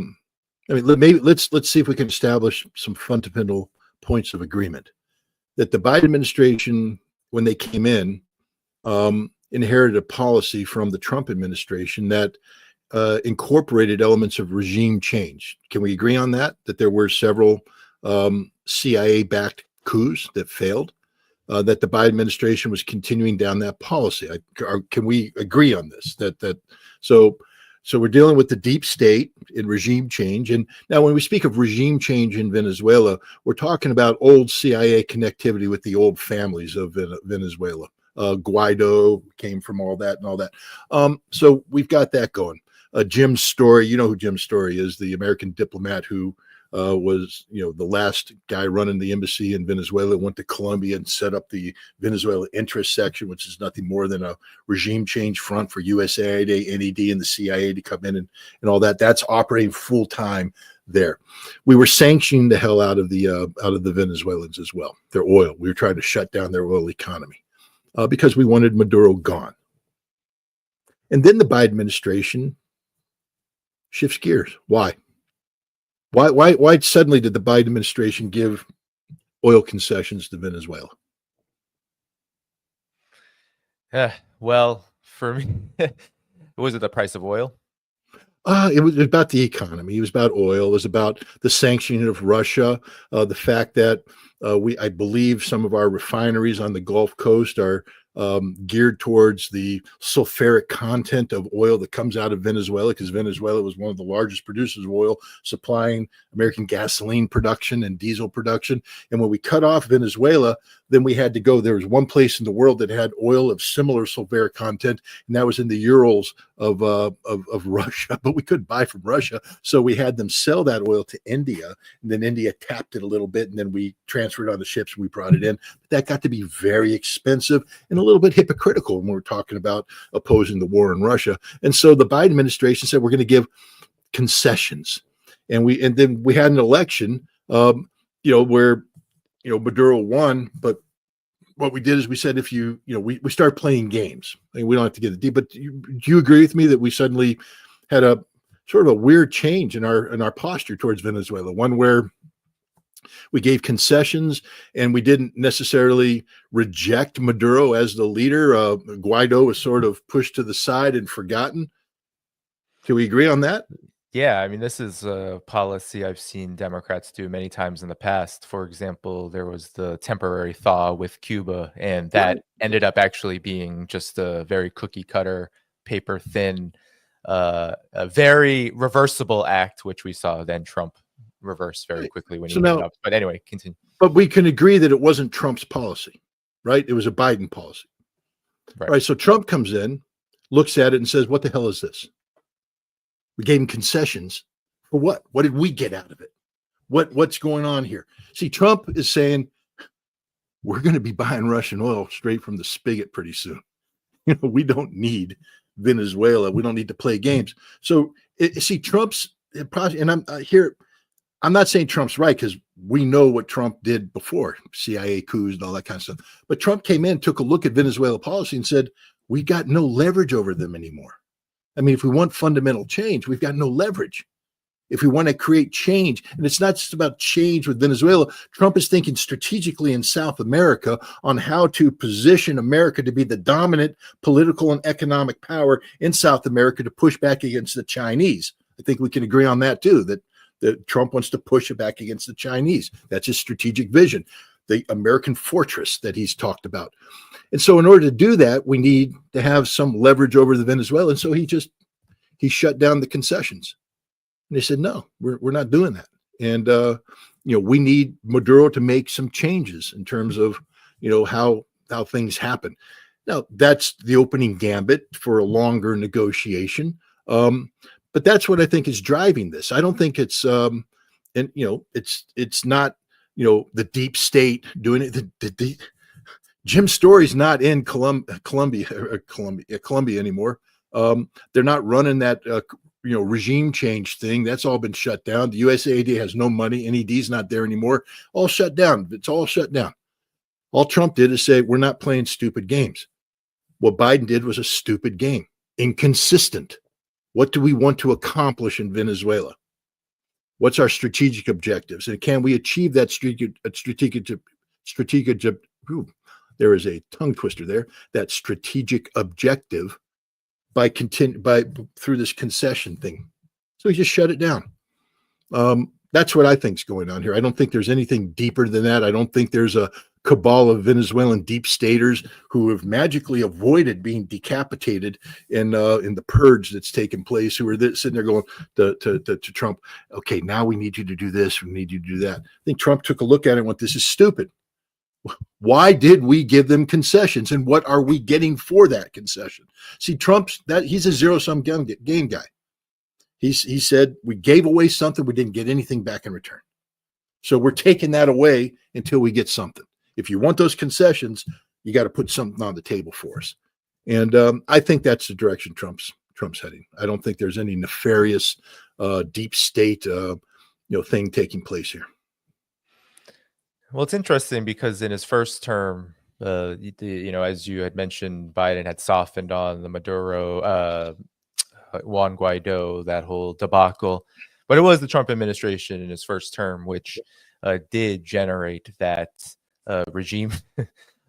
mean, maybe let's see if we can establish some fundamental points of agreement. That the Biden administration, when they came in, inherited a policy from the Trump administration that incorporated elements of regime change. Can we agree on that? That there were several CIA-backed coups that failed, that the Biden administration was continuing down that policy. Can we agree on this? So we're dealing with the deep state in regime change. And now when we speak of regime change in Venezuela, we're talking about old CIA connectivity with the old families of Venezuela. Guaido came from all that and all that. So we've got that going. Jim Story, you know who Jim Story is, the American diplomat who was, you know, the last guy running the embassy in Venezuela, went to Colombia and set up the Venezuela interest section, which is nothing more than a regime change front for USAID, NED, and the CIA to come in and all that. That's operating full time there. We were sanctioning the hell out of the Venezuelans as well. Their oil. We were trying to shut down their oil economy because we wanted Maduro gone. And then the Biden administration shifts gears. Why? Why suddenly did the Biden administration give oil concessions to Venezuela? Well, for me, was it the price of oil? It was about the economy. It was about oil. It was about the sanctioning of Russia. The fact that I believe some of our refineries on the Gulf Coast are geared towards the sulfuric content of oil that comes out of Venezuela, because Venezuela was one of the largest producers of oil, supplying American gasoline production and diesel production. And when we cut off Venezuela, then we had to go. There was one place in the world that had oil of similar sulfuric content, and that was in the Urals of Russia. But we couldn't buy from Russia, so we had them sell that oil to India, and then India tapped it a little bit, and then we transferred it on the ships and we brought it in. But that got to be very expensive and a little bit hypocritical when we're talking about opposing the war in Russia. And so the Biden administration said we're going to give concessions, and then we had an election, where Maduro won, but what we did is we said, if we start playing games. I mean, we don't have to get it deep, but do you agree with me that we suddenly had a sort of a weird change in our posture towards Venezuela, one where we gave concessions and we didn't necessarily reject Maduro as the leader? Guaido was sort of pushed to the side and forgotten. Can we agree on that? Yeah, I mean, this is a policy I've seen Democrats do many times in the past. For example, there was the temporary thaw with Cuba, and that ended up actually being just a very cookie cutter, paper thin, a very reversible act, which we saw then Trump reverse very quickly when he went up. But anyway, continue. But we can agree that it wasn't Trump's policy, right? It was a Biden policy. Right. So Trump comes in, looks at it and says, what the hell is this? We gave him concessions for what? What did we get out of it? What's going on here? See, Trump is saying we're going to be buying Russian oil straight from the spigot pretty soon. We don't need Venezuela. We don't need to play games. So see, Trump's project, and I'm not saying Trump's right, because we know what Trump did before, CIA coups and all that kind of stuff. But Trump came in, took a look at Venezuela policy and said, we got no leverage over them anymore. I mean, if we want fundamental change, we've got no leverage. If we want to create change, and it's not just about change with Venezuela, Trump is thinking strategically in South America on how to position America to be the dominant political and economic power in South America to push back against the Chinese. I think we can agree on that too, that Trump wants to push it back against the Chinese. That's his strategic vision, the American fortress that he's talked about. And so in order to do that, we need to have some leverage over the Venezuela. And so he shut down the concessions. And they said, no, we're not doing that. And, we need Maduro to make some changes in terms of, how things happen. Now, that's the opening gambit for a longer negotiation. But that's what I think is driving this. I don't think it's, it's not, the deep state doing it. Jim Story's not in Colombia anymore. They're not running that, regime change thing. That's all been shut down. The USAID has no money. NED's not there anymore. All shut down. It's all shut down. All Trump did is say, we're not playing stupid games. What Biden did was a stupid game, inconsistent. What do we want to accomplish in Venezuela? What's our strategic objectives? And can we achieve that there is a tongue twister there, that strategic objective through this concession thing? So he just shut it down. That's what I think is going on here. I don't think there's anything deeper than that. I don't think there's a cabal of Venezuelan deep staters who have magically avoided being decapitated in the purge that's taken place, who are sitting there going to Trump, okay, now we need you to do this, we need you to do that. I think Trump took a look at it and went, this is stupid. Why did we give them concessions, and what are we getting for that concession? See, he's a zero-sum game guy. He said, we gave away something, we didn't get anything back in return. So we're taking that away until we get something. If you want those concessions, you got to put something on the table for us. And I think that's the direction Trump's heading. I don't think there's any nefarious deep state thing taking place here. Well, it's interesting because in his first term, as you had mentioned, Biden had softened on the Maduro, Juan Guaido, that whole debacle. But it was the Trump administration in his first term which did generate that regime,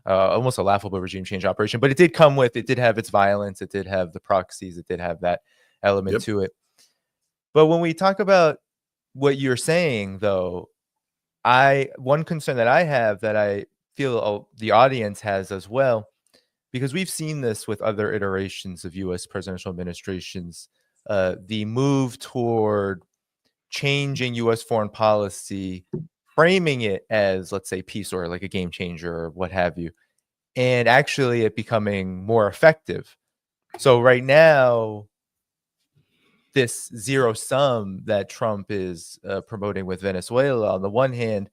almost a laughable regime change operation. But it did have its violence. It did have the proxies. It did have that element to it. But when we talk about what you're saying, though, one concern that I have, that I feel the audience has as well, because we've seen this with other iterations of U.S. presidential administrations, the move toward changing U.S. foreign policy, framing it as, let's say, peace or like a game changer or what have you, and actually it becoming more effective. So right now, this zero sum that Trump is promoting with Venezuela, on the one hand,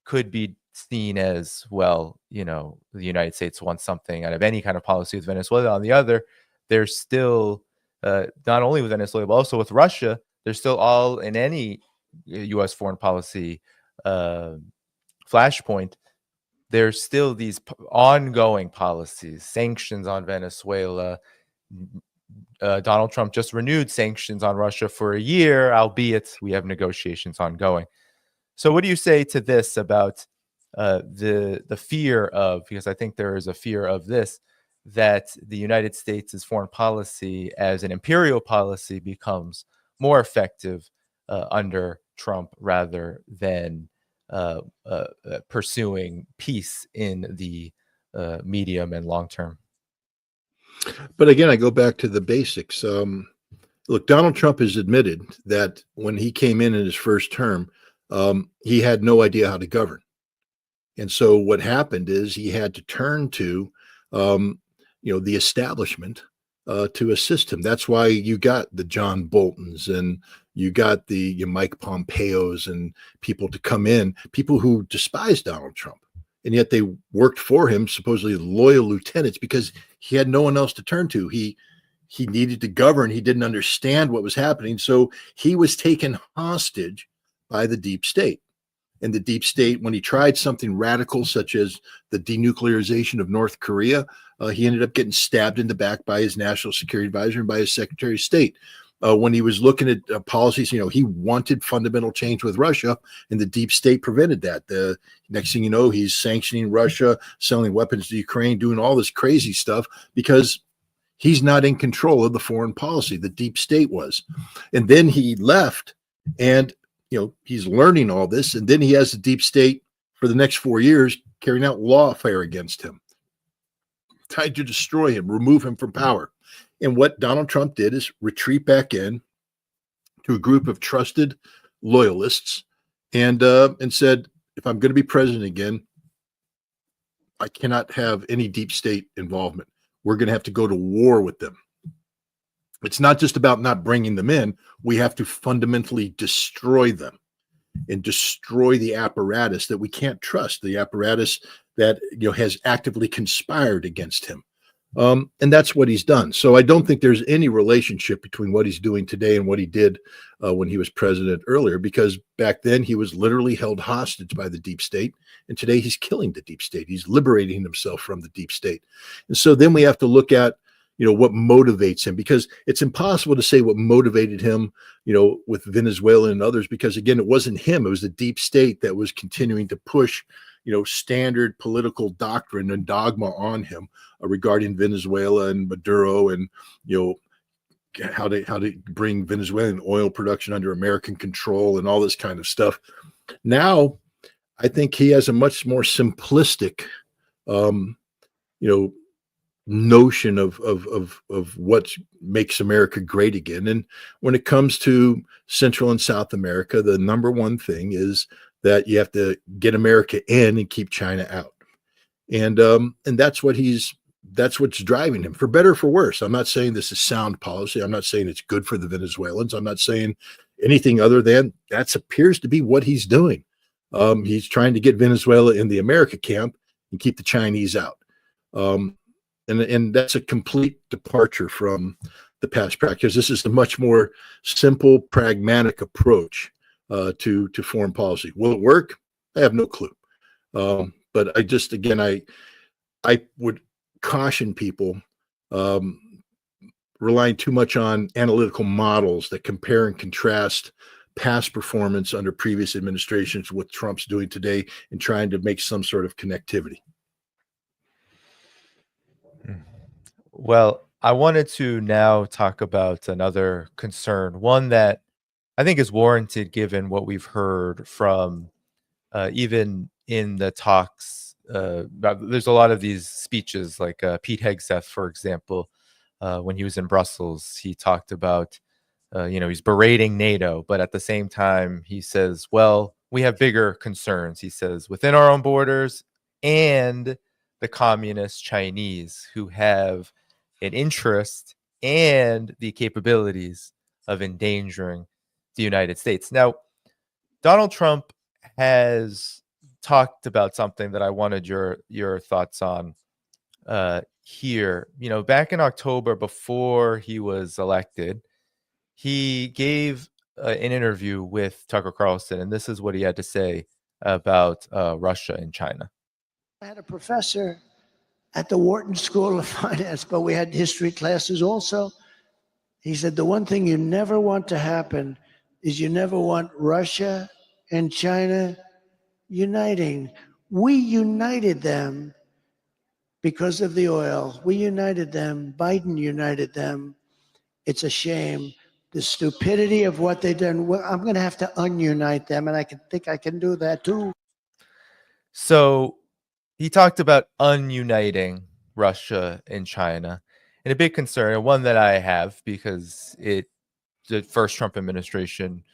could be seen as, well, the United States wants something out of any kind of policy with Venezuela. On the other, there's still, not only with Venezuela, but also with Russia, there's still all in any U.S. foreign policy flashpoint, there's still these ongoing policies, sanctions on Venezuela. Donald Trump just renewed sanctions on Russia for a year, albeit we have negotiations ongoing. So what do you say to this about the fear of, because I think there is a fear of this, that the United States' foreign policy as an imperial policy becomes more effective under Trump rather than pursuing peace in the medium and long term? But again, I go back to the basics. Look, Donald Trump has admitted that when he came in his first term, he had no idea how to govern. And so what happened is he had to turn to, the establishment to assist him. That's why you got the John Boltons and you got the Mike Pompeos and people to come in, people who despised Donald Trump. And yet they worked for him, supposedly loyal lieutenants, because he had no one else to turn to. He needed to govern. He didn't understand what was happening. So he was taken hostage by the deep state. And the deep state, when he tried something radical, such as the denuclearization of North Korea, he ended up getting stabbed in the back by his national security advisor and by his secretary of state. When he was looking at policies, he wanted fundamental change with Russia, and the deep state prevented that. The next thing you know, he's sanctioning Russia, selling weapons to Ukraine, doing all this crazy stuff because he's not in control of the foreign policy. The deep state was. And then he left, and he's learning all this, and then he has the deep state for the next 4 years carrying out lawfare against him, tried to destroy him, remove him from power. And what Donald Trump did is retreat back in to a group of trusted loyalists and said, if I'm going to be president again, I cannot have any deep state involvement. We're going to have to go to war with them. It's not just about not bringing them in. We have to fundamentally destroy them and destroy the apparatus that we can't trust, the apparatus that has actively conspired against him. And that's what he's done. So I don't think there's any relationship between what he's doing today and what he did when he was president earlier, because back then he was literally held hostage by the deep state. And today he's killing the deep state. He's liberating himself from the deep state. And so then we have to look at, what motivates him, because it's impossible to say what motivated him, with Venezuela and others, because again, it wasn't him. It was the deep state that was continuing to push standard political doctrine and dogma on him regarding Venezuela and Maduro and, how to bring Venezuelan oil production under American control and all this kind of stuff. Now, I think he has a much more simplistic, notion of what makes America great again. And when it comes to Central and South America, the number one thing is that you have to get America in and keep China out. And that's what's driving him, for better or for worse. I'm not saying this is sound policy. I'm not saying it's good for the Venezuelans. I'm not saying anything other than that appears to be what he's doing. He's trying to get Venezuela in the America camp and keep the Chinese out. And that's a complete departure from the past practice. This is a much more simple, pragmatic approach to foreign policy. Will it work? I have no clue. But I would caution people relying too much on analytical models that compare and contrast past performance under previous administrations with Trump's doing today and trying to make some sort of connectivity. Well, I wanted to now talk about another concern, one that I think is warranted given what we've heard from even in the talks there's a lot of these speeches, like Pete Hegseth, for example, when he was in Brussels, he talked about, he's berating NATO, but at the same time, he says, well, we have bigger concerns. He says, within our own borders and the communist Chinese, who have an interest and the capabilities of endangering the United States. Now, Donald Trump has talked about something that I wanted your thoughts on here. Back in October, before he was elected, he gave an interview with Tucker Carlson, and this is what he had to say about Russia and China. I had a professor at the Wharton School of Finance, but we had history classes also. He said, the one thing you never want to happen is you never want Russia and China uniting. We united them because of the oil. We united them. Biden united them. It's a shame. The stupidity of what they've done. Well, I'm going to have to ununite them, and I think I can do that too. So he talked about ununiting Russia and China, and a big concern, and one that I have, because the first Trump administration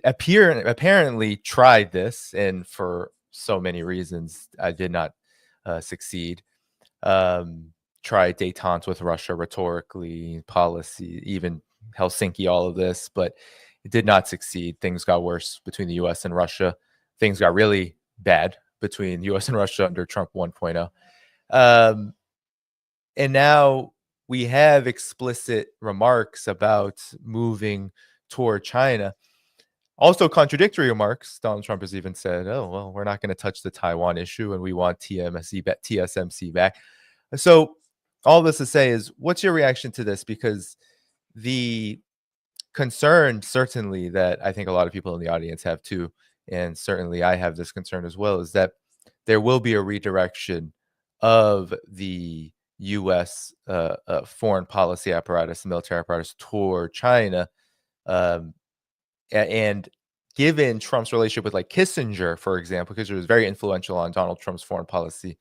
apparently tried this, and for so many reasons, I did not succeed. Tried détente with Russia rhetorically, policy, even Helsinki, all of this, but it did not succeed. Things got worse between the U.S. and Russia. Things got really bad between the U.S. and Russia under Trump 1.0. And now we have explicit remarks about moving toward China. Also contradictory remarks. Donald Trump has even said, oh, well, we're not going to touch the Taiwan issue and we want TSMC back. So all this to say is, what's your reaction to this? Because the concern, certainly, that I think a lot of people in the audience have too, and certainly I have this concern as well, is that there will be a redirection of the U.S. Foreign policy apparatus, military apparatus, toward China. And given Trump's relationship with like Kissinger, for example, Kissinger was very influential on Donald Trump's foreign policy.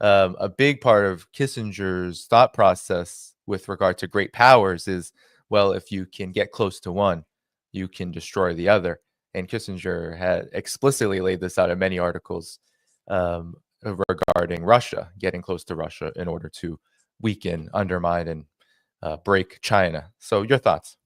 A big part of Kissinger's thought process with regard to great powers is, well, if you can get close to one, you can destroy the other. And Kissinger had explicitly laid this out in many articles regarding Russia, getting close to Russia in order to weaken, undermine, and break China. So your thoughts?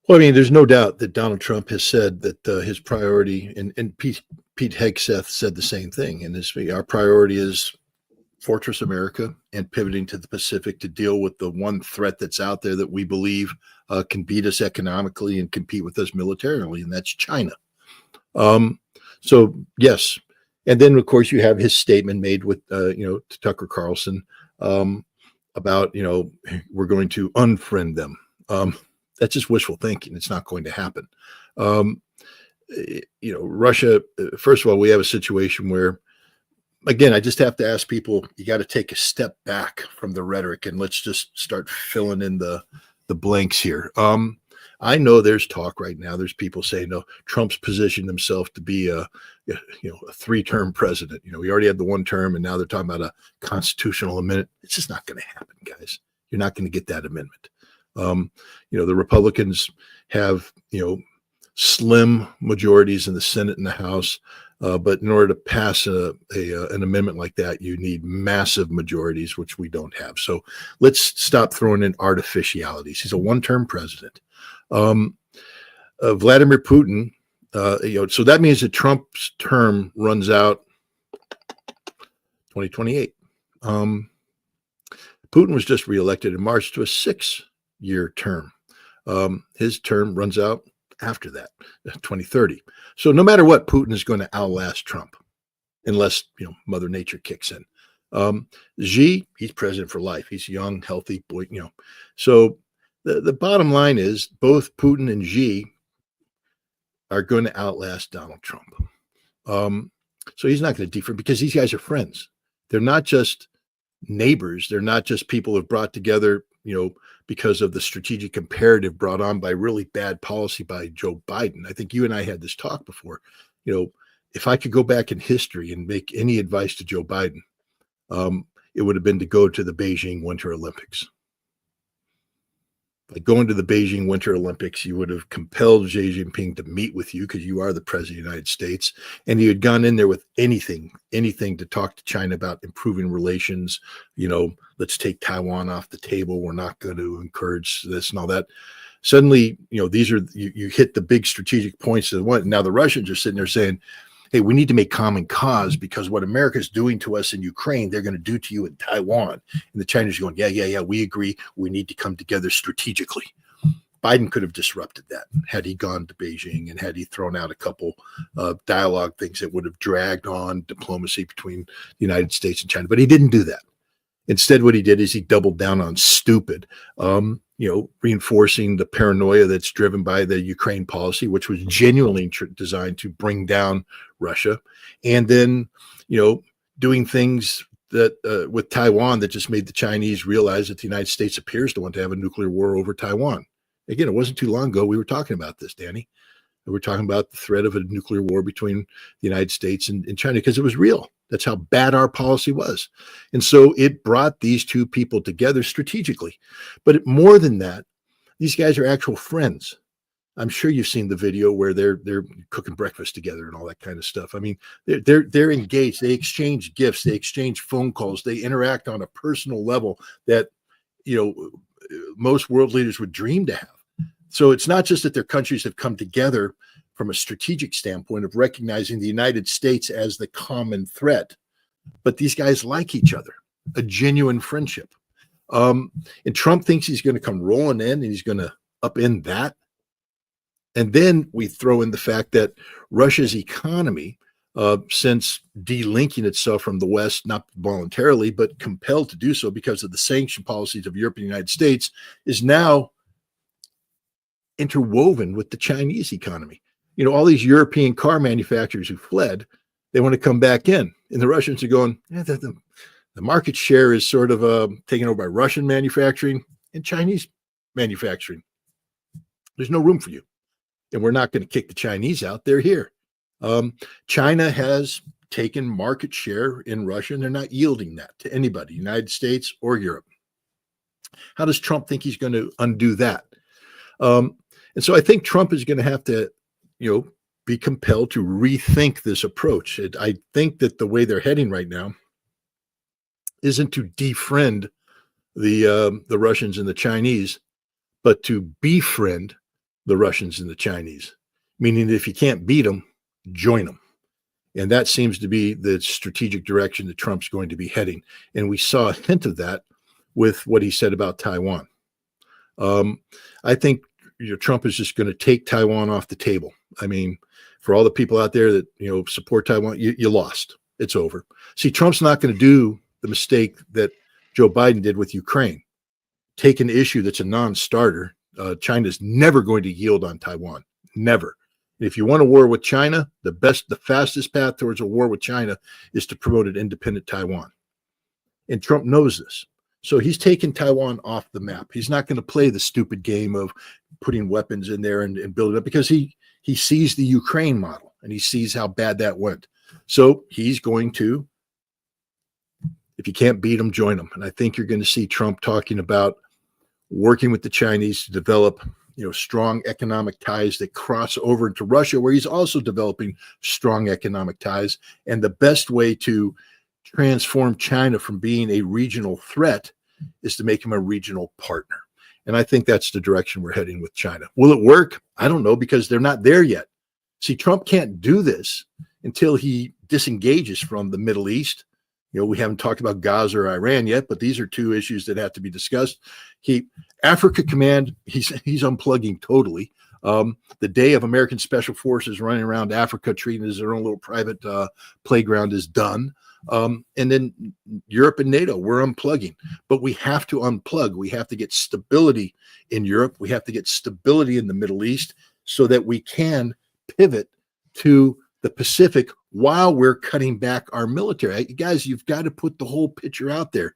Well, I mean, there's no doubt that Donald Trump has said that his priority, and Pete Hegseth said the same thing, and our priority is Fortress America and pivoting to the Pacific to deal with the one threat that's out there that we believe can beat us economically and compete with us militarily, and that's China. So yes, and then of course you have his statement made with to Tucker Carlson about we're going to unfriend them. That's just wishful thinking. It's not going to happen. Russia, first of all, we have a situation where, again, I just have to ask people, you got to take a step back from the rhetoric and let's just start filling in the blanks here. I know there's talk right now. There's people saying, no, Trump's positioned himself to be a 3-term president. We already had the 1 term, and now they're talking about a constitutional amendment. It's just not going to happen, guys. You're not going to get that amendment. The Republicans have, slim majorities in the Senate and the House, but in order to pass an amendment like that, you need massive majorities, which we don't have. So let's stop throwing in artificialities. He's a 1-term president. Vladimir Putin, so that means that Trump's term runs out 2028. Putin was just reelected in March to a 6-year term. His term runs out after that, 2030. So no matter what, Putin is going to outlast Trump, unless Mother Nature kicks in. Xi, he's president for life. He's young, healthy boy. So the bottom line is both Putin and Xi are going to outlast Donald Trump. So he's not going to differ because these guys are friends. They're not just neighbors. They're not just people who've brought together, because of the strategic imperative brought on by really bad policy by Joe Biden. I think you and I had this talk before. if I could go back in history and make any advice to Joe Biden, it would have been to go to the Beijing Winter Olympics. Like going to the Beijing Winter Olympics, you would have compelled Xi Jinping to meet with you because you are the president of the United States, and you had gone in there with anything to talk to China about improving relations. Let's take Taiwan off the table. We're not going to encourage this and all that. Suddenly, these are you hit the big strategic points of the one. Now the Russians are sitting there saying, hey, we need to make common cause because what America is doing to us in Ukraine, they're going to do to you in Taiwan. And the Chinese are going, yeah, we agree. We need to come together strategically. Biden could have disrupted that had he gone to Beijing and had he thrown out a couple dialogue things that would have dragged on diplomacy between the United States and China. But he didn't do that. Instead, what he did is he doubled down on stupid, reinforcing the paranoia that's driven by the Ukraine policy, which was genuinely designed to bring down Russia. And then, doing things that with Taiwan that just made the Chinese realize that the United States appears to want to have a nuclear war over Taiwan. Again, it wasn't too long ago we were talking about this, Danny. We were talking about the threat of a nuclear war between the United States and China because it was real. That's how bad our policy was. And so it brought these two people together strategically. But more than that, these guys are actual friends. I'm sure you've seen the video where they're cooking breakfast together and all that kind of stuff. I mean, they're engaged. They exchange gifts. They exchange phone calls. They interact on a personal level that, most world leaders would dream to have. So it's not just that their countries have come together from a strategic standpoint of recognizing the United States as the common threat, but these guys like each other, a genuine friendship. And Trump thinks he's going to come rolling in and he's going to upend that. And then we throw in the fact that Russia's economy, since delinking itself from the West, not voluntarily, but compelled to do so because of the sanction policies of Europe and the United States, is now interwoven with the Chinese economy. All these European car manufacturers who fled, they want to come back in. And the Russians are going, the market share is sort of taken over by Russian manufacturing and Chinese manufacturing. There's no room for you. And we're not going to kick the Chinese out. They're here. China has taken market share in Russia, and they're not yielding that to anybody, United States or Europe. How does Trump think he's going to undo that? And so I think Trump is going to have to, be compelled to rethink this approach. I think that the way they're heading right now isn't to defriend the Russians and the Chinese, but to befriend the Russians and the Chinese, meaning that if you can't beat them, join them. And that seems to be the strategic direction that Trump's going to be heading. And we saw a hint of that with what he said about Taiwan. I think Trump is just going to take Taiwan off the table. I mean, for all the people out there that support Taiwan, you lost. It's over. See, Trump's not going to do the mistake that Joe Biden did with Ukraine. Take an issue that's a non-starter. China's never going to yield on Taiwan. Never. And if you want a war with China, the fastest path towards a war with China is to promote an independent Taiwan. And Trump knows this. So he's taken Taiwan off the map. He's not going to play the stupid game of putting weapons in there and build it up because he sees the Ukraine model and he sees how bad that went. So he's going to, if you can't beat them, join them. And I think you're going to see Trump talking about working with the Chinese to develop, strong economic ties that cross over into Russia, where he's also developing strong economic ties. And the best way to transform China from being a regional threat is to make him a regional partner. And I think that's the direction we're heading with China. Will it work? I don't know, because they're not there yet. See, Trump can't do this until he disengages from the Middle East. We haven't talked about Gaza or Iran yet, but these are two issues that have to be discussed. Africa Command, he's unplugging totally. The day of American Special Forces running around Africa, treating it as their own little private playground is done. And then Europe and NATO, we're unplugging. But we have to unplug. We have to get stability in Europe. We have to get stability in the Middle East so that we can pivot to the Pacific while we're cutting back our military. Guys, you've got to put the whole picture out there.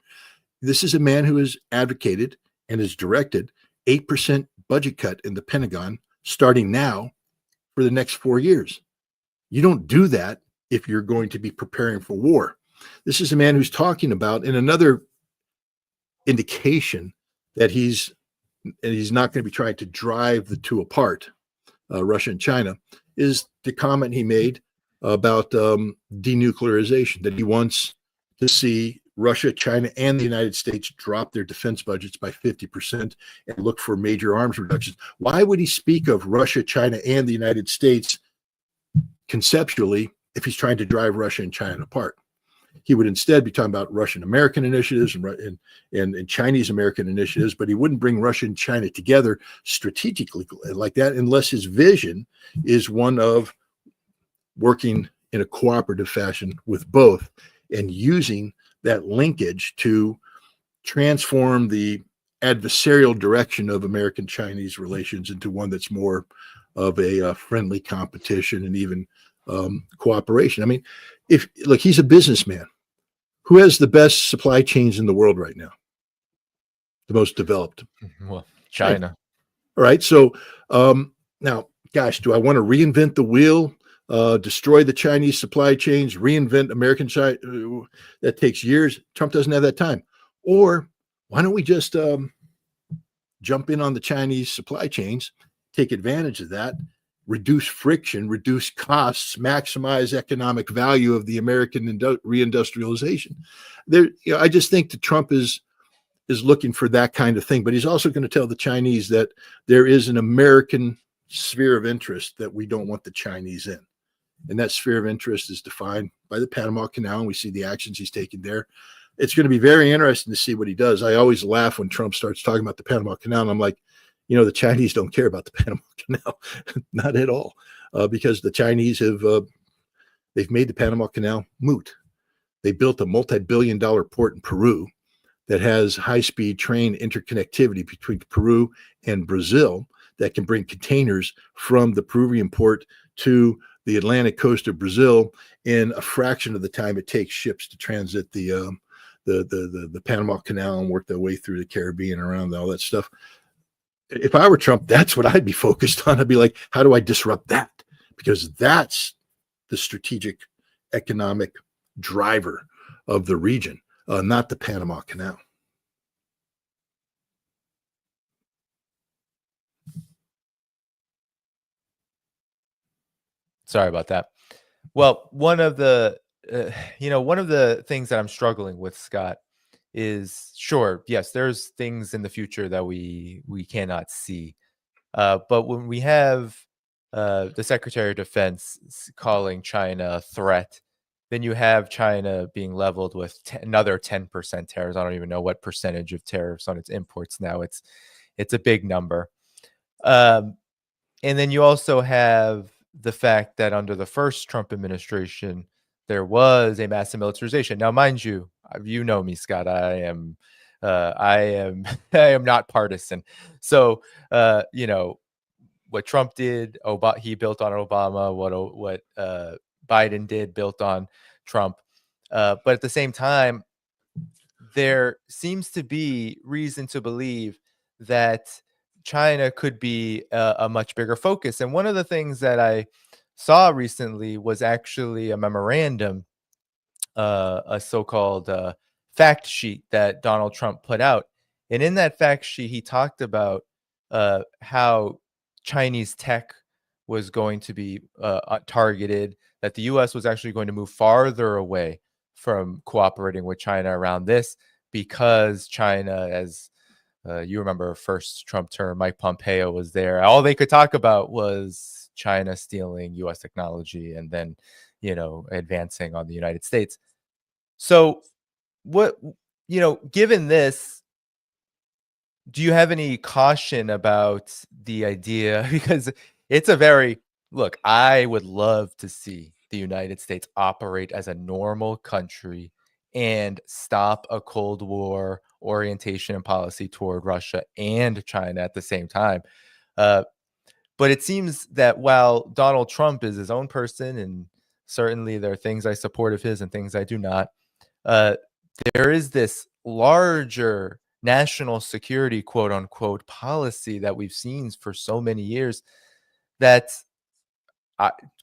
This is a man who has advocated and has directed 8% budget cut in the Pentagon starting now for the next 4 years. You don't do that if you're going to be preparing for war. This is a man who's talking about, in another indication that he's not going to be trying to drive the two apart, Russia and China, is the comment he made about denuclearization, that he wants to see Russia, China, and the United States drop their defense budgets by 50% and look for major arms reductions. Why would he speak of Russia, China, and the United States conceptually if he's trying to drive Russia and China apart? He would instead be talking about Russian-American initiatives and Chinese-American initiatives, but he wouldn't bring Russia and China together strategically like that unless his vision is one of working in a cooperative fashion with both and using that linkage to transform the adversarial direction of American-Chinese relations into one that's more of a friendly competition and even cooperation. I mean, look, he's a businessman. Who has the best supply chains in the world right now? The most developed? Well, China. Right. All right. So now, gosh, do I want to reinvent the wheel, destroy the Chinese supply chains, reinvent American China? That takes years. Trump doesn't have that time. Or why don't we just jump in on the Chinese supply chains, take advantage of that, reduce friction, reduce costs, maximize economic value of the American reindustrialization? I just think that Trump is looking for that kind of thing, but he's also going to tell the Chinese that there is an American sphere of interest that we don't want the Chinese in. And that sphere of interest is defined by the Panama Canal, and we see the actions he's taking there. It's going to be very interesting to see what he does. I always laugh when Trump starts talking about the Panama Canal, and I'm like, the Chinese don't care about the Panama Canal, not at all, because the Chinese they've made the Panama Canal moot. They built a multi-billion-dollar port in Peru that has high-speed train interconnectivity between Peru and Brazil that can bring containers from the Peruvian port to the Atlantic coast of Brazil in a fraction of the time it takes ships to transit the Panama Canal and work their way through the Caribbean and around all that stuff. If I were Trump, that's what I'd be focused on. I'd be like, how do I disrupt that? Because that's the strategic economic driver of the region, not the Panama Canal. Sorry about that. Well, one of the things that I'm struggling with, Scott, is sure, yes, there's things in the future that we cannot see. But when we have the Secretary of Defense calling China a threat, then you have China being leveled with another 10% tariffs. I don't even know what percentage of tariffs on its imports now. It's a big number. And then you also have the fact that under the first Trump administration, there was a massive militarization. Now, mind you, you know me, Scott. I am I am not partisan. So, what Trump did, he built on Obama. What Biden did, built on Trump. But at the same time, there seems to be reason to believe that China could be a much bigger focus. And one of the things that I saw recently was actually a memorandum, a so-called fact sheet that Donald Trump put out. And in that fact sheet, he talked about how Chinese tech was going to be targeted, that the U.S. was actually going to move farther away from cooperating with China around this because China, as you remember, first Trump term, Mike Pompeo was there. All they could talk about was China stealing U.S. technology and then, advancing on the United States. So given this, do you have any caution about the idea? Because it's look, I would love to see the United States operate as a normal country and stop a Cold War orientation and policy toward Russia and China at the same time. But it seems that while Donald Trump is his own person, and certainly there are things I support of his and things I do not, there is this larger national security, quote unquote, policy that we've seen for so many years that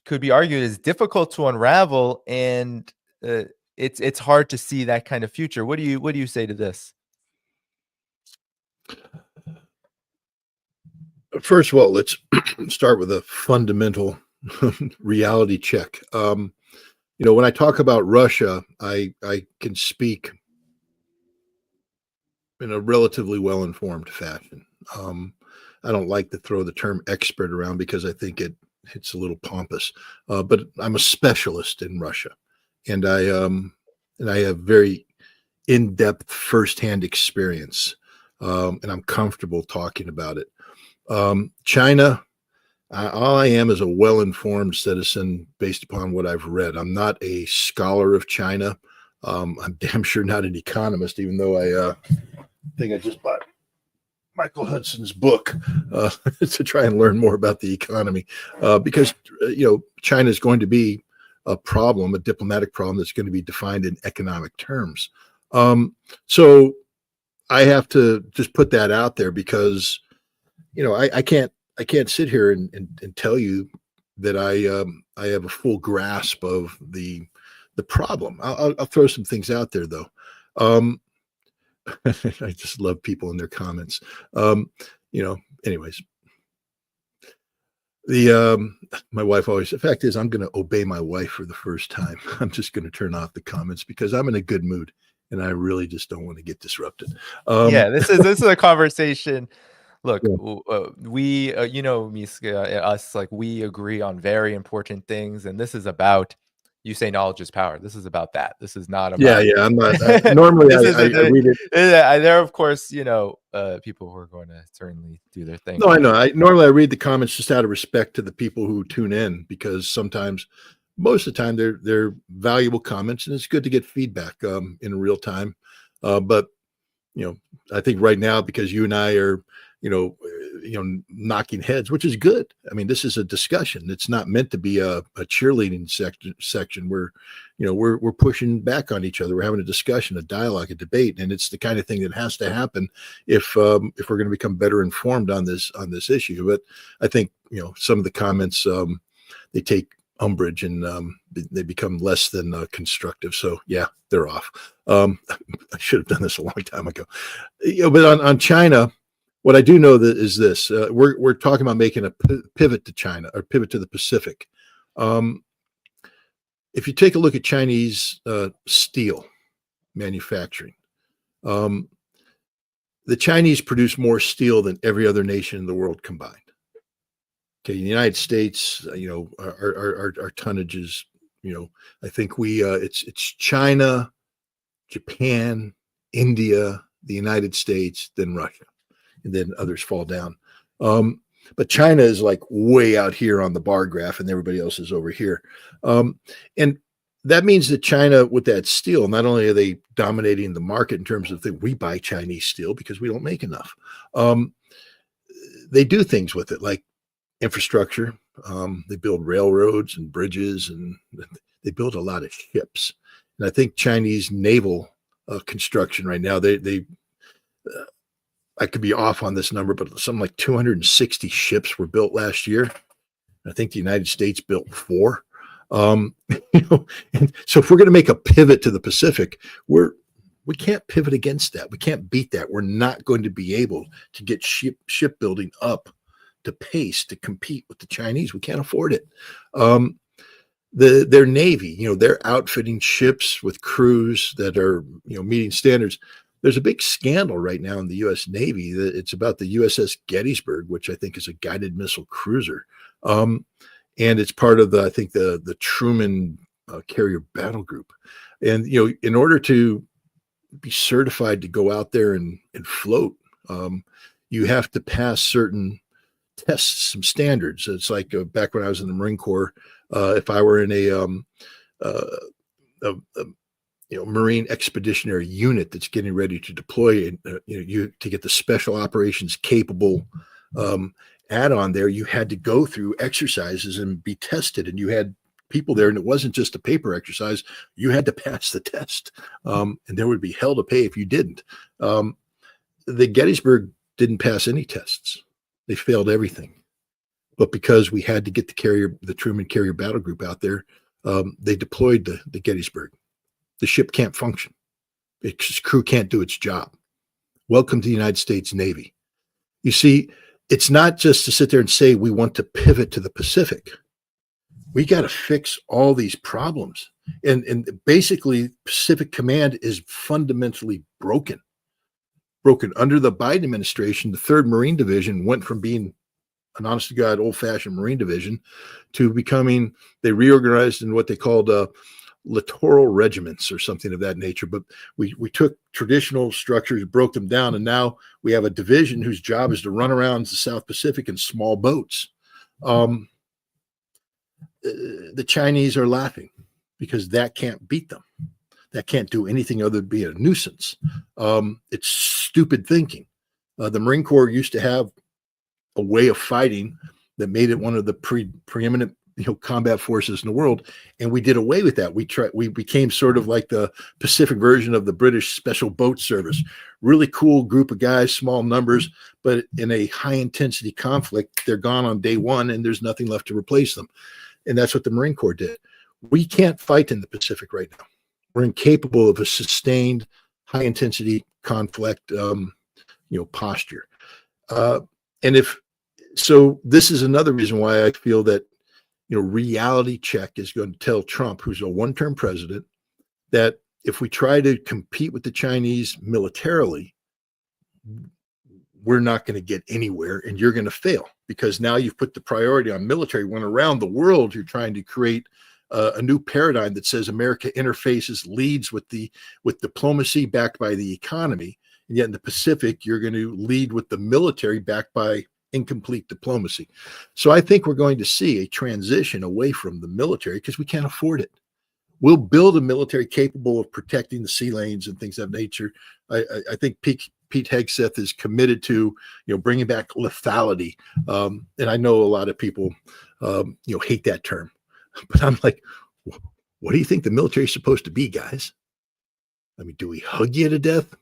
could be argued is difficult to unravel, and it's hard to see that kind of future. What do you say to this? First of all, let's start with a fundamental reality check. When I talk about Russia, I can speak in a relatively well-informed fashion. I don't like to throw the term expert around because I think it's a little pompous. But I'm a specialist in Russia, and I have very in-depth firsthand experience, and I'm comfortable talking about it. China, all I am is a well-informed citizen based upon what I've read. I'm not a scholar of China. I'm damn sure not an economist, even though I think I just bought Michael Hudson's book to try and learn more about the economy, because China is going to be a problem, a diplomatic problem that's going to be defined in economic terms. So I have to just put that out there because I can't sit here and tell you that I have a full grasp of the problem. I'll throw some things out there though. I just love people in their comments. Anyways, my wife always, the fact is I'm going to obey my wife for the first time. I'm just going to turn off the comments because I'm in a good mood and I really just don't want to get disrupted. Yeah, this is a conversation. Look, Yeah. we, Miska, us, like, we agree on very important things, and this is about, you say knowledge is power. This is about that. This is not about. Yeah. I'm not. Normally, I read it. There are, of course, people who are going to certainly do their thing. No, I know. Normally I read the comments just out of respect to the people who tune in because sometimes, most of the time, they're valuable comments, and it's good to get feedback in real time. But I think right now, because you and I are knocking heads, which is good. I mean, this is a discussion. It's not meant to be a cheerleading section where, we're pushing back on each other. We're having a discussion, a dialogue, a debate, and it's the kind of thing that has to happen if we're going to become better informed on this issue. But I think some of the comments they take umbrage and they become less than constructive. So yeah, they're off. I should have done this a long time ago. But on China. What I do know is this: we're talking about making a pivot to China or pivot to the Pacific. If you take a look at Chinese steel manufacturing, the Chinese produce more steel than every other nation in the world combined. Okay, in the United States, our tonnage is, I think it's China, Japan, India, the United States, then Russia. And then others fall down. But China is like way out here on the bar graph and everybody else is over here. And that means that China, with that steel, not only are they dominating the market in terms of we buy Chinese steel because we don't make enough. They do things with it like infrastructure. They build railroads and bridges, and they build a lot of ships. And I think Chinese naval construction right now, I could be off on this number, but something like 260 ships were built last year. I think the United States built 4. And so if we're going to make a pivot to the Pacific, we can't pivot against that. We can't beat that. We're not going to be able to get shipbuilding up to pace to compete with the Chinese. We can't afford it. Their Navy, they're outfitting ships with crews that are, meeting standards. There's a big scandal right now in the U.S. Navy. It's about the USS Gettysburg, which I think is a guided missile cruiser. And it's part of the Truman carrier battle group. And, in order to be certified to go out there and float, you have to pass certain tests, some standards. It's like back when I was in the Marine Corps, if I were in a Marine Expeditionary Unit that's getting ready to deploy, you to get the special operations capable add-on there, you had to go through exercises and be tested, and you had people there, and it wasn't just a paper exercise. You had to pass the test, and there would be hell to pay if you didn't. The Gettysburg didn't pass any tests. They failed everything. but because we had to get the Truman carrier battle group out there, they deployed the Gettysburg. The ship can't function. Its crew can't do its job. Welcome to the United States Navy. You see, it's not just to sit there and say we want to pivot to the Pacific. We got to fix all these problems. And basically, Pacific Command is fundamentally broken. Under the Biden administration, the 3rd Marine Division went from being an honest-to-God old-fashioned Marine division to becoming, they reorganized in what they called littoral regiments or something of that nature. But we took traditional structures, broke them down, and now we have a division whose job is to run around the South Pacific in small boats. The Chinese are laughing because that can't beat them. That can't do anything other than be a nuisance. It's stupid thinking. The Marine Corps used to have a way of fighting that made it one of the preeminent combat forces in the world, and we did away with that. We became sort of like the Pacific version of the British Special Boat Service. Really cool group of guys, small numbers, but in a high intensity conflict, they're gone on day one, and there's nothing left to replace them. And that's what the Marine Corps did. We can't fight in the Pacific right now. We're incapable of a sustained high intensity conflict, posture. So this is another reason why I feel that, reality check is going to tell Trump, who's a one-term president, that if we try to compete with the Chinese militarily, we're not going to get anywhere, and you're going to fail, because now you've put the priority on military, when around the world you're trying to create a new paradigm that says America interfaces, leads with diplomacy backed by the economy, and yet in the Pacific you're going to lead with the military backed by incomplete diplomacy. So I think we're going to see a transition away from the military because we can't afford it. We'll build a military capable of protecting the sea lanes and things of that nature. I think Pete Hegseth is committed to, bringing back lethality. And I know a lot of people, hate that term, but I'm like, what do you think the military is supposed to be, guys? I mean, do we hug you to death?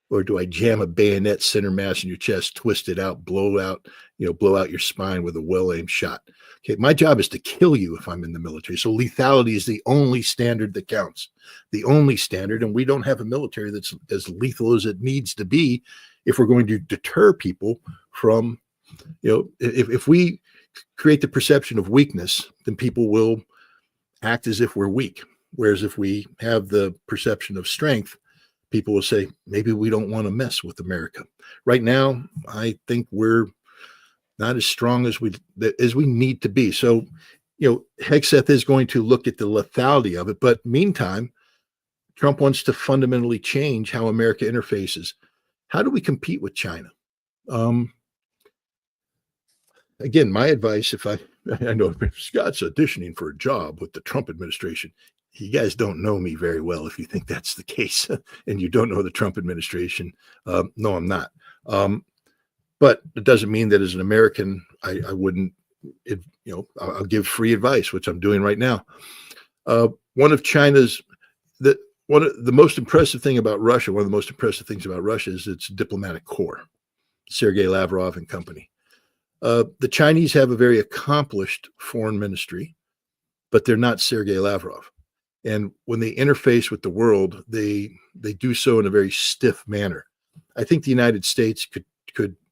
Or do I jam a bayonet center mass in your chest, twist it out, blow out your spine with a well-aimed shot? Okay, my job is to kill you if I'm in the military. So lethality is the only standard that counts, the only standard. And we don't have a military that's as lethal as it needs to be if we're going to deter people from, if we create the perception of weakness, then people will act as if we're weak. Whereas if we have the perception of strength, people will say, maybe we don't want to mess with America. Right now, I think we're not as strong as we need to be. So, Hegseth is going to look at the lethality of it. But meantime, Trump wants to fundamentally change how America interfaces. How do we compete with China? Again, my advice, I know Scott's auditioning for a job with the Trump administration. You guys don't know me very well if you think that's the case, and you don't know the Trump administration. No, I'm not. But it doesn't mean that as an American, I wouldn't, I'll give free advice, which I'm doing right now. One of the most impressive things about Russia is its diplomatic corps, Sergei Lavrov and company. The Chinese have a very accomplished foreign ministry, but they're not Sergei Lavrov. And when they interface with the world, they do so in a very stiff manner. I think the United States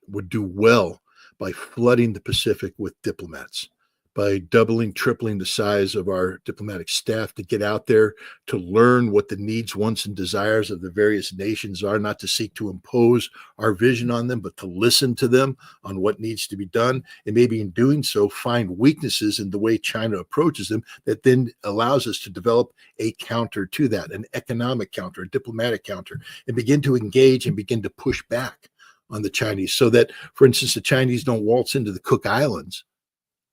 would do well by flooding the Pacific with diplomats, by doubling, tripling the size of our diplomatic staff to get out there to learn what the needs, wants, and desires of the various nations are, not to seek to impose our vision on them, but to listen to them on what needs to be done. And maybe in doing so, find weaknesses in the way China approaches them that then allows us to develop a counter to that, an economic counter, a diplomatic counter, and begin to engage and begin to push back on the Chinese so that, for instance, the Chinese don't waltz into the Cook Islands.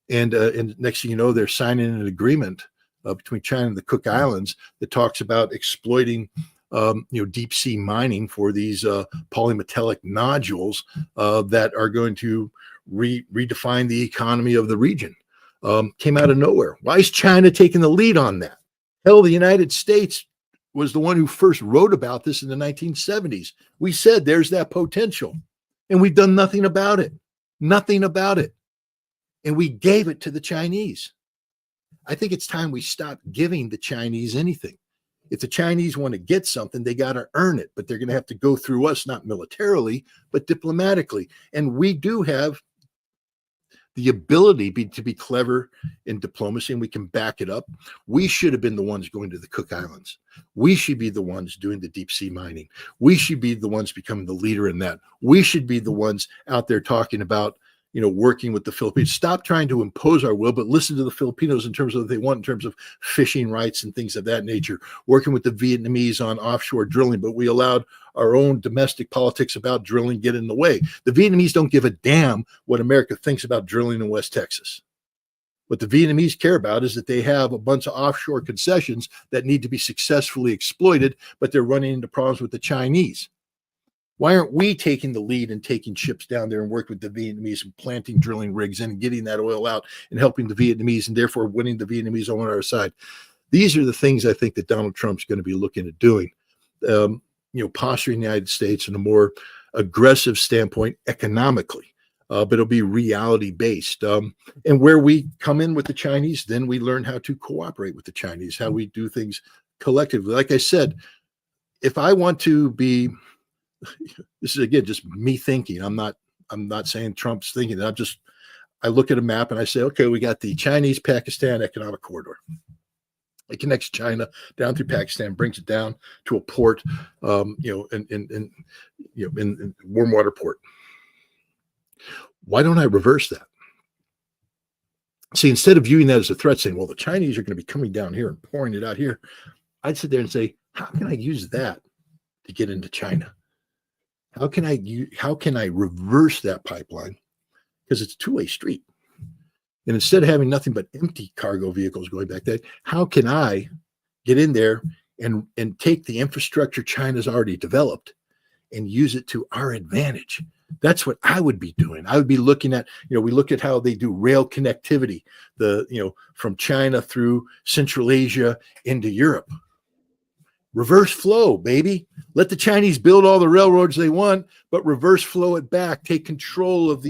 And next thing you know, they're signing an agreement between China and the Cook Islands that talks about exploiting, deep sea mining for these polymetallic nodules that are going to redefine the economy of the region. Came out of nowhere. Why is China taking the lead on that? Hell, the United States was the one who first wrote about this in the 1970s. We said there's that potential, and we've done nothing about it. Nothing about it. and we gave it to the Chinese. I think it's time we stop giving the Chinese anything. If the Chinese want to get something, they got to earn it, but they're going to have to go through us, not militarily, but diplomatically. And we do have the ability to be clever in diplomacy, and we can back it up. We should have been the ones going to the Cook Islands. We should be the ones doing the deep sea mining. We should be the ones becoming the leader in that. We should be the ones out there talking about, working with the Philippines. Stop trying to impose our will, but listen to the Filipinos in terms of what they want in terms of fishing rights and things of that nature. Working with the Vietnamese on offshore drilling, but we allowed our own domestic politics about drilling get in the way. The Vietnamese don't give a damn what America thinks about drilling in West Texas. What the Vietnamese care about is that they have a bunch of offshore concessions that need to be successfully exploited, but they're running into problems with the Chinese. Why aren't we taking the lead and taking ships down there and working with the Vietnamese and planting drilling rigs in and getting that oil out and helping the Vietnamese and therefore winning the Vietnamese on our side? These are the things I think that Donald Trump's going to be looking at doing. Posturing the United States in a more aggressive standpoint economically, but it'll be reality based. And where we come in with the Chinese, then we learn how to cooperate with the Chinese, how we do things collectively. Like I said, if I want to be, this is again just me thinking. I'm not saying Trump's thinking that. I look at a map and I say, okay, we got the Chinese-Pakistan economic corridor. It connects China down through Pakistan, brings it down to a port, in warm water port. Why don't I reverse that? See, instead of viewing that as a threat, saying, well, the Chinese are going to be coming down here and pouring it out here, I'd sit there and say, how can I use that to get into China? How can I reverse that pipeline? Because it's a two-way street. And instead of having nothing but empty cargo vehicles going back there, how can I get in there and take the infrastructure China's already developed and use it to our advantage? That's what I would be doing. I would be looking at, we look at how they do rail connectivity, from China through Central Asia into Europe. Reverse flow, baby. Let the Chinese build all the railroads they want, but reverse flow it back. Take control of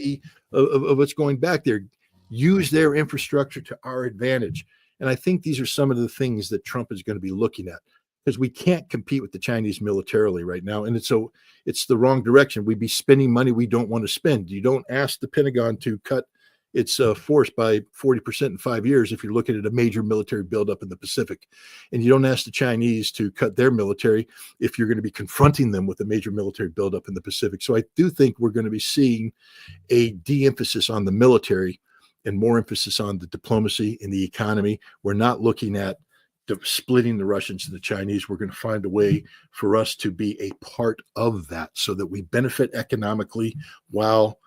of what's going back there. Use their infrastructure to our advantage. And I think these are some of the things that Trump is going to be looking at, because we can't compete with the Chinese militarily right now. And it's the wrong direction. We'd be spending money we don't want to spend. You don't ask the Pentagon to cut its force by 40% in 5 years if you're looking at a major military buildup in the Pacific. And you don't ask the Chinese to cut their military if you're going to be confronting them with a major military buildup in the Pacific. So I do think we're going to be seeing a de-emphasis on the military and more emphasis on the diplomacy and the economy. We're not looking at splitting the Russians and the Chinese. We're going to find a way for us to be a part of that so that we benefit economically while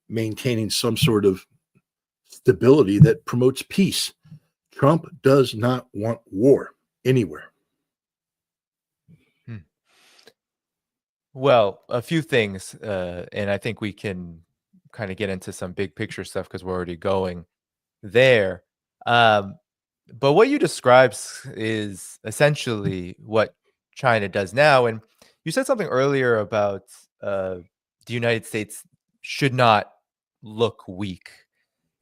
maintaining some sort of stability that promotes peace. Trump does not want war anywhere. Well, a few things, and I think we can kind of get into some big picture stuff because we're already going there. But what you described is essentially what China does now. And you said something earlier about the United States should not look weak.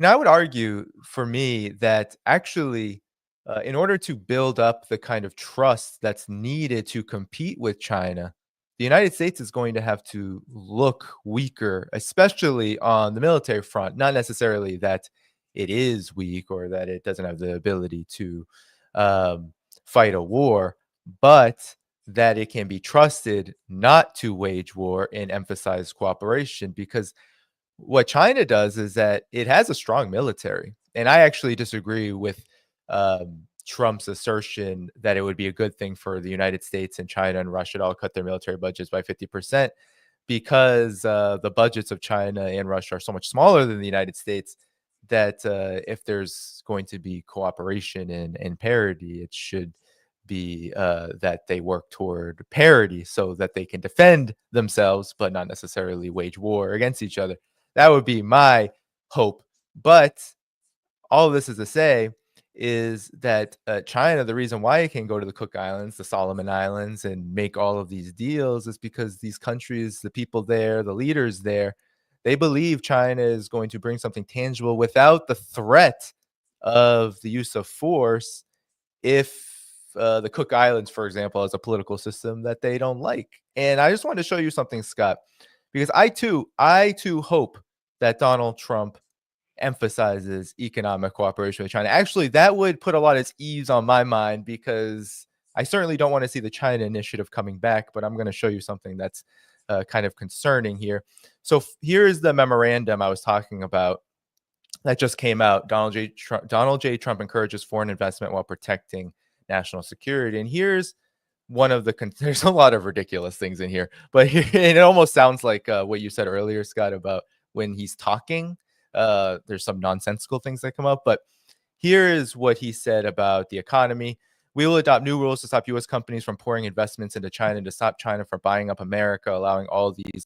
Now, I would argue for me that actually, in order to build up the kind of trust that's needed to compete with China, the United States is going to have to look weaker, especially on the military front. Not necessarily that it is weak or that it doesn't have the ability to fight a war, but that it can be trusted not to wage war and emphasize cooperation. Because what China does is that it has a strong military. And I actually disagree with Trump's assertion that it would be a good thing for the United States and China and Russia to all cut their military budgets by 50%, because the budgets of China and Russia are so much smaller than the United States that if there's going to be cooperation and parity, it should be that they work toward parity so that they can defend themselves, but not necessarily wage war against each other. That would be my hope. But all of this is to say is that China, the reason why it can go to the Cook Islands, the Solomon Islands, and make all of these deals is because these countries, the people there, the leaders there, They believe China is going to bring something tangible without the threat of the use of force if the Cook Islands, for example, is a political system that they don't like. And I just wanted to show you something, Scott, because I too hope that Donald Trump emphasizes economic cooperation with China. Actually, that would put a lot of ease on my mind because I certainly don't want to see the China initiative coming back, but I'm going to show you something that's kind of concerning here. So here is the memorandum I was talking about that just came out. Donald J. Trump encourages foreign investment while protecting national security. And here's one of the there's a lot of ridiculous things in here, but here, and it almost sounds like what you said earlier, Scott, about when he's talking. There's some nonsensical things that come up, but here is what he said about the economy. We will adopt new rules to stop U.S. companies from pouring investments into China, to stop China from buying up America, allowing all these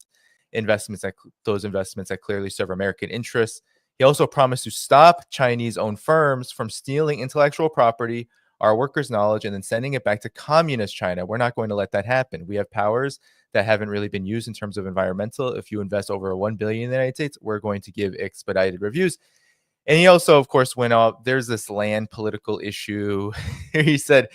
investments that clearly serve American interests. He also promised to stop Chinese-owned firms from stealing intellectual property, our workers' knowledge, and then sending it back to communist China. We're not going to let that happen. We have powers that haven't really been used in terms of environmental. If you invest over $1 billion in the United States, we're going to give expedited reviews. And he also, of course, went out. There's this land political issue. He said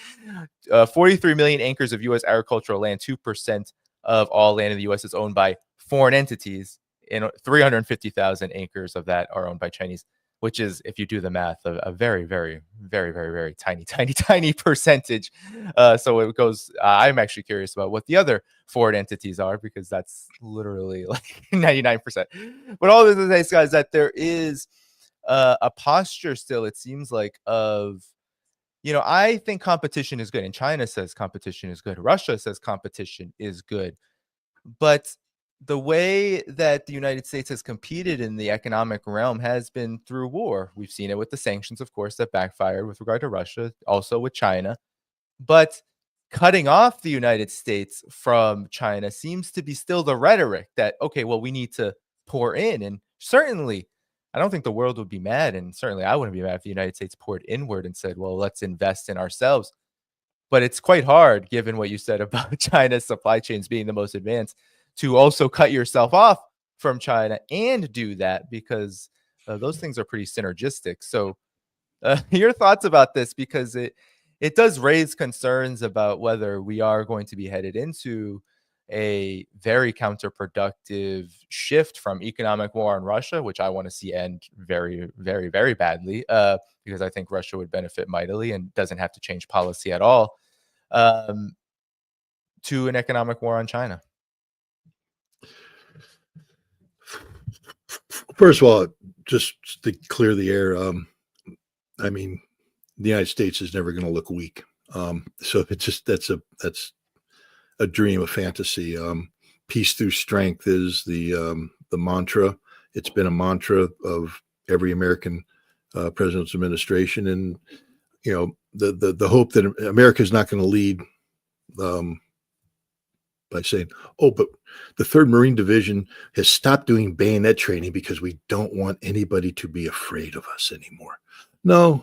43 million acres of U.S. agricultural land, 2% of all land in the U.S. is owned by foreign entities, and 350,000 acres of that are owned by Chinese, which is, if you do the math, a very, very, very, very, very tiny percentage. So it goes, I'm actually curious about what the other foreign entities are, because that's literally like 99%. But all this is, guys, that there is a posture still, it seems like, of, I think competition is good. And China says competition is good. Russia says competition is good. But the way that the United States has competed in the economic realm has been through war. We've seen it with the sanctions, of course, that backfired with regard to Russia, also with China. But cutting off the United States from China seems to be still the rhetoric that, okay, well, we need to pour in. And certainly, I don't think the world would be mad, and certainly I wouldn't be mad if the United States poured inward and said, well, let's invest in ourselves. But it's quite hard, given what you said about China's supply chains being the most advanced, to also cut yourself off from China and do that, because those things are pretty synergistic. So your thoughts about this, because it does raise concerns about whether we are going to be headed into a very counterproductive shift from economic war on Russia, which I want to see end very, very, very badly, because I think Russia would benefit mightily and doesn't have to change policy at all, to an economic war on China. First of all, just to clear the air, I mean, the United States is never going to look weak. So it's just that's a dream, a fantasy. Peace through strength is the mantra. It's been a mantra of every American president's administration, and the hope that America is not going to lead by saying, oh, but the 3rd Marine Division has stopped doing bayonet training because we don't want anybody to be afraid of us anymore. No,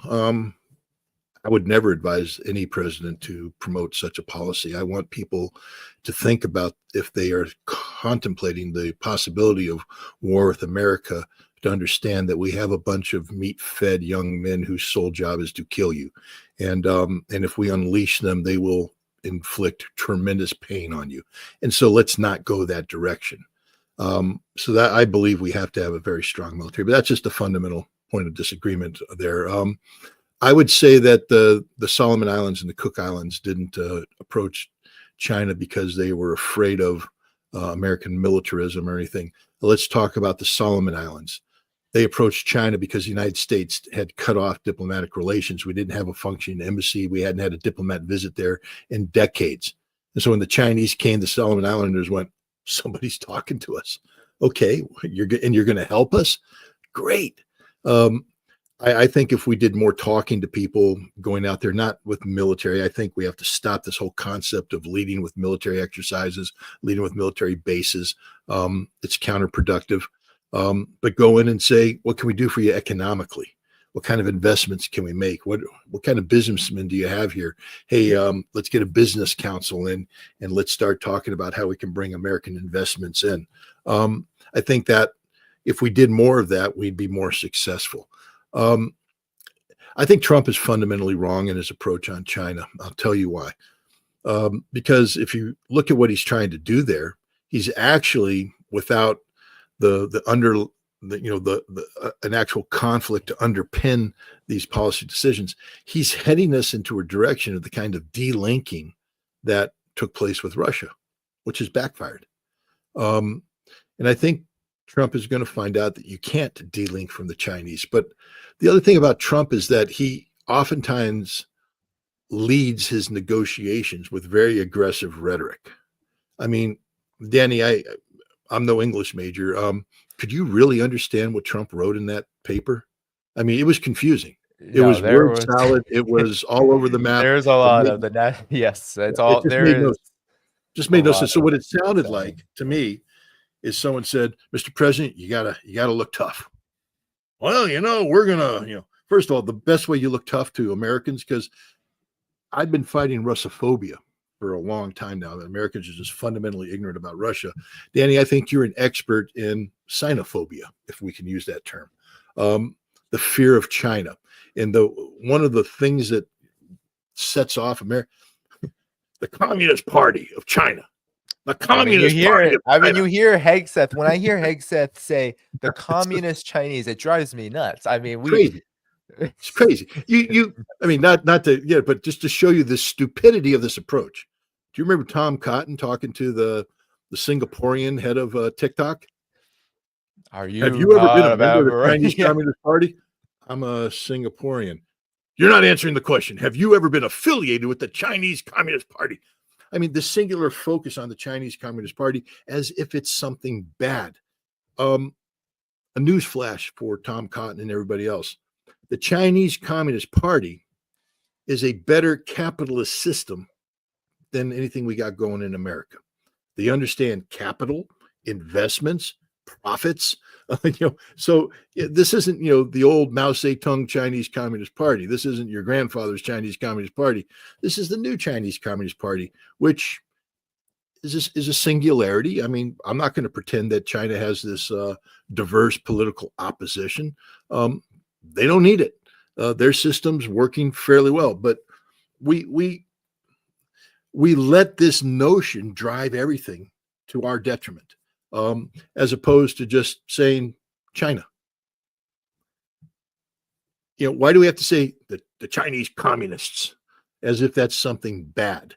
I would never advise any president to promote such a policy. I want people to think about, if they are contemplating the possibility of war with America, to understand that we have a bunch of meat-fed young men whose sole job is to kill you. And if we unleash them, they will inflict tremendous pain on you. And so let's not go that direction. So that, I believe we have to have a very strong military, but that's just a fundamental point of disagreement there. I would say that the Solomon Islands and the Cook Islands didn't approach China because they were afraid of American militarism or anything. Let's talk about the Solomon Islands. They approached China because the United States had cut off diplomatic relations. We didn't have a functioning embassy. We hadn't had a diplomat visit there in decades. And so when the Chinese came, the Solomon Islanders went, somebody's talking to us. Okay, you're going to help us? Great. I think if we did more talking to people going out there, not with military, I think we have to stop this whole concept of leading with military exercises, leading with military bases. It's counterproductive. But go in and say, what can we do for you economically? What kind of investments can we make? What kind of businessmen do you have here? Hey, let's get a business council in and let's start talking about how we can bring American investments in. I think that if we did more of that, we'd be more successful. I think Trump is fundamentally wrong in his approach on China. I'll tell you why. Because if you look at what he's trying to do there, he's actually, without an actual conflict to underpin these policy decisions, he's heading us into a direction of the kind of delinking that took place with Russia, which has backfired. And I think Trump is going to find out that you can't delink from the Chinese. But the other thing about Trump is that he oftentimes leads his negotiations with very aggressive rhetoric. I mean, Danny, I'm no English major. Could you really understand what Trump wrote in that paper? I mean, it was confusing. It was word salad. It was all over the map. There's a lot of the yes. It's all there is. Just made no sense. So what it sounded like to me is someone said, "Mr. President, you gotta look tough." Well, we're gonna, first of all, the best way you look tough to Americans, because I've been fighting Russophobia for a long time now. Americans are just fundamentally ignorant about Russia. Danny, I think you're an expert in Sinophobia, if we can use that term. The fear of China. And one of the things that sets off America, the Communist Party of China. The Communist Party of China. You hear Hegseth. When I hear Hegseth say the Communist Chinese, it drives me nuts. I mean, crazy. It's crazy. I mean, not to, but just to show you the stupidity of this approach. Do you remember Tom Cotton talking to the Singaporean head of TikTok? Have you ever been a member of the Chinese Communist Party? I'm a Singaporean. You're not answering the question. Have you ever been affiliated with the Chinese Communist Party? I mean, the singular focus on the Chinese Communist Party as if it's something bad. A news flash for Tom Cotton and everybody else. The Chinese Communist Party is a better capitalist system than anything we got going in America. They understand capital, investments, profits. So this isn't, the old Mao Zedong Chinese Communist Party. This isn't your grandfather's Chinese Communist Party. This is the new Chinese Communist Party, which is a singularity. I mean, I'm not going to pretend that China has this diverse political opposition. They don't need it. Their system's working fairly well, but we let this notion drive everything to our detriment, as opposed to just saying China. Why do we have to say the Chinese communists as if that's something bad?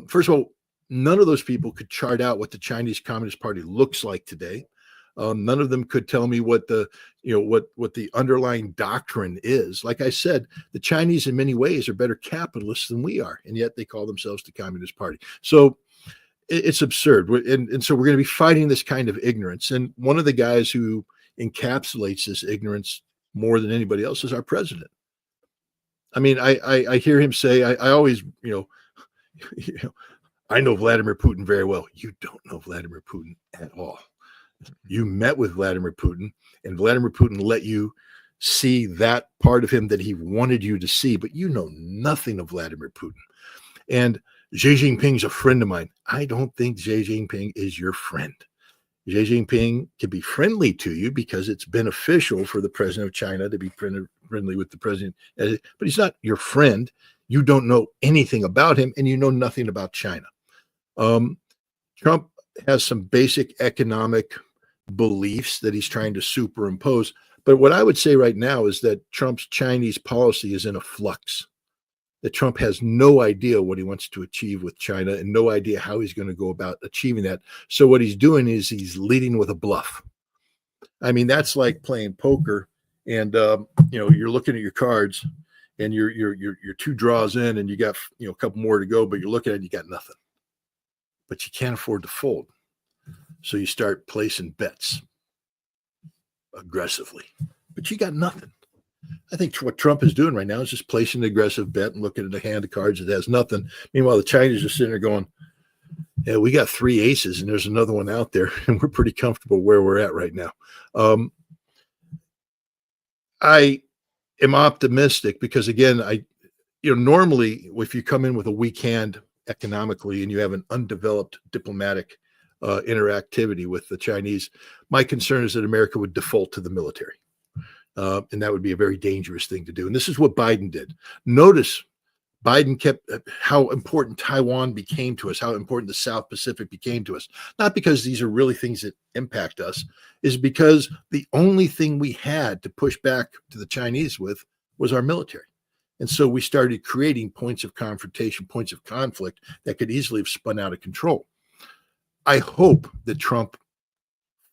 First of all, none of those people could chart out what the Chinese Communist Party looks like today. None of them could tell me what the underlying doctrine is. Like I said, the Chinese in many ways are better capitalists than we are, and yet they call themselves the Communist Party. So it's absurd. And so we're going to be fighting this kind of ignorance. And one of the guys who encapsulates this ignorance more than anybody else is our president. I mean, I hear him say, I always, I know Vladimir Putin very well. You don't know Vladimir Putin at all. You met with Vladimir Putin, and Vladimir Putin let you see that part of him that he wanted you to see, but you know nothing of Vladimir Putin. And Xi Jinping's a friend of mine. I don't think Xi Jinping is your friend. Xi Jinping can be friendly to you because it's beneficial for the president of China to be friendly with the president, but he's not your friend. You don't know anything about him, and you know nothing about China. Trump has some basic economic beliefs that he's trying to superimpose. But what I would say right now is that Trump's Chinese policy is in a flux, that Trump has no idea what he wants to achieve with China and no idea how he's going to go about achieving that. So what he's doing is he's leading with a bluff. I mean, that's like playing poker and, you're looking at your cards and you're 2 draws in and you got, a couple more to go, but you're looking at it, you got nothing. But you can't afford to fold. So you start placing bets aggressively, but you got nothing. I think what Trump is doing right now is just placing an aggressive bet and looking at a hand of cards that has nothing. Meanwhile, the Chinese are sitting there going, yeah, we got 3 aces and there's another one out there and we're pretty comfortable where we're at right now. I am optimistic because again, normally if you come in with a weak hand economically and you have an undeveloped diplomatic interactivity with the Chinese. My concern is that America would default to the military. And that would be a very dangerous thing to do. And this is what Biden did. Notice Biden kept how important Taiwan became to us, how important the South Pacific became to us. Not because these are really things that impact us, is because the only thing we had to push back to the Chinese with was our military. And so we started creating points of confrontation, points of conflict that could easily have spun out of control. I hope that Trump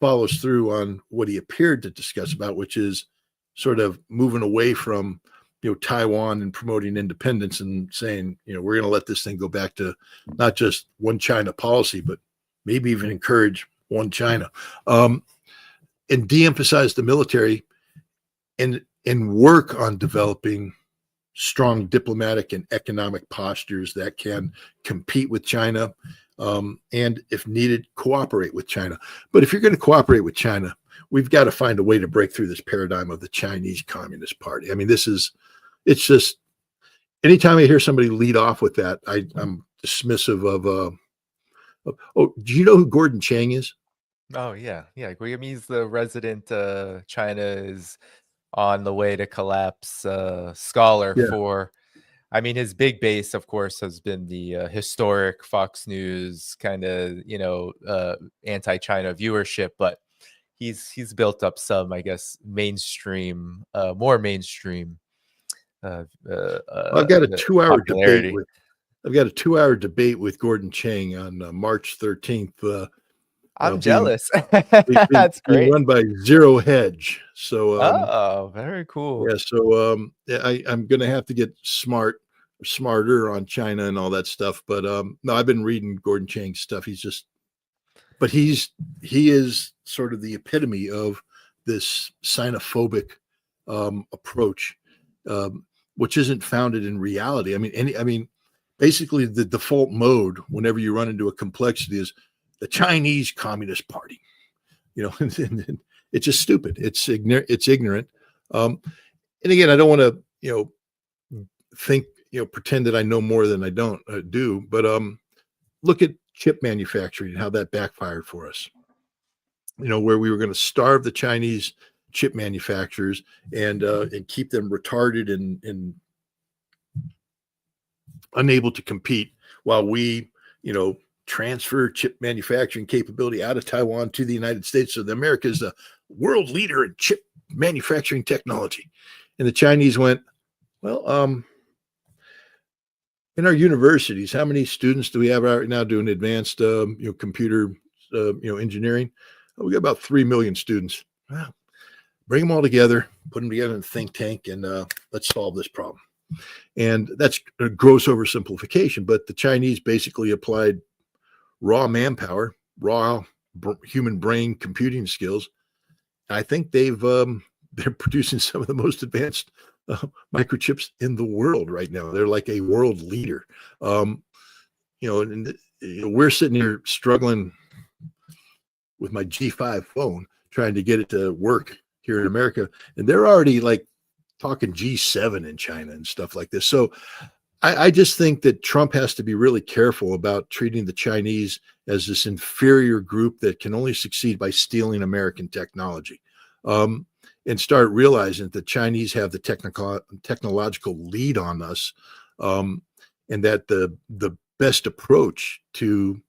follows through on what he appeared to discuss about, which is sort of moving away from Taiwan and promoting independence and saying, we're going to let this thing go back to not just one China policy, but maybe even encourage one China, and de-emphasize the military and work on developing strong diplomatic and economic postures that can compete with China, and if needed, cooperate with China. But if you're going to cooperate with China, we've got to find a way to break through this paradigm of the Chinese Communist Party. I mean, it's just, anytime I hear somebody lead off with that, I'm dismissive of, oh, do you know who Gordon Chang is? Oh, yeah. Yeah. I mean, he's the resident China is on the way to collapse scholar Yeah. for, I mean, his big base, of course, has been the historic Fox News kind of, anti-China viewership, but he's built up some, I guess, mainstream, more mainstream. I've got a 2-hour popularity. debate. I've got a 2-hour debate with Gordon Chang on March 13th. I'm jealous. Being That's great. run by Zero Hedge. So, Oh, very cool. yeah. So, I'm going to have to get smarter on China and all that stuff. But no, I've been reading Gordon Chang's stuff. He is sort of the epitome of this xenophobic approach, which isn't founded in reality. I mean, basically the default mode whenever you run into a complexity is the Chinese Communist Party. And it's just stupid. It's ignorant. And again, I don't want to, think, pretend that I know more than I don't do. But look at chip manufacturing and how that backfired for us. Where we were going to starve the Chinese chip manufacturers and keep them retarded and unable to compete while we, transfer chip manufacturing capability out of Taiwan to the United States. So the America is the world leader in chip manufacturing technology. And the Chinese went, well, in our universities, how many students do we have right now doing advanced, computer, engineering? We got about 3 million students. Well, bring them all together, put them together in a think tank, and let's solve this problem. And that's a gross oversimplification, but the Chinese basically applied raw manpower, raw human brain computing skills. I think they're producing some of the most advanced microchips in the world right now. They're like a world leader. We're sitting here struggling with my G5 phone, trying to get it to work here in America. And they're already like talking G7 in China and stuff like this. So I just think that Trump has to be really careful about treating the Chinese as this inferior group that can only succeed by stealing American technology, and start realizing that the Chinese have the technological lead on us, and that the best approach to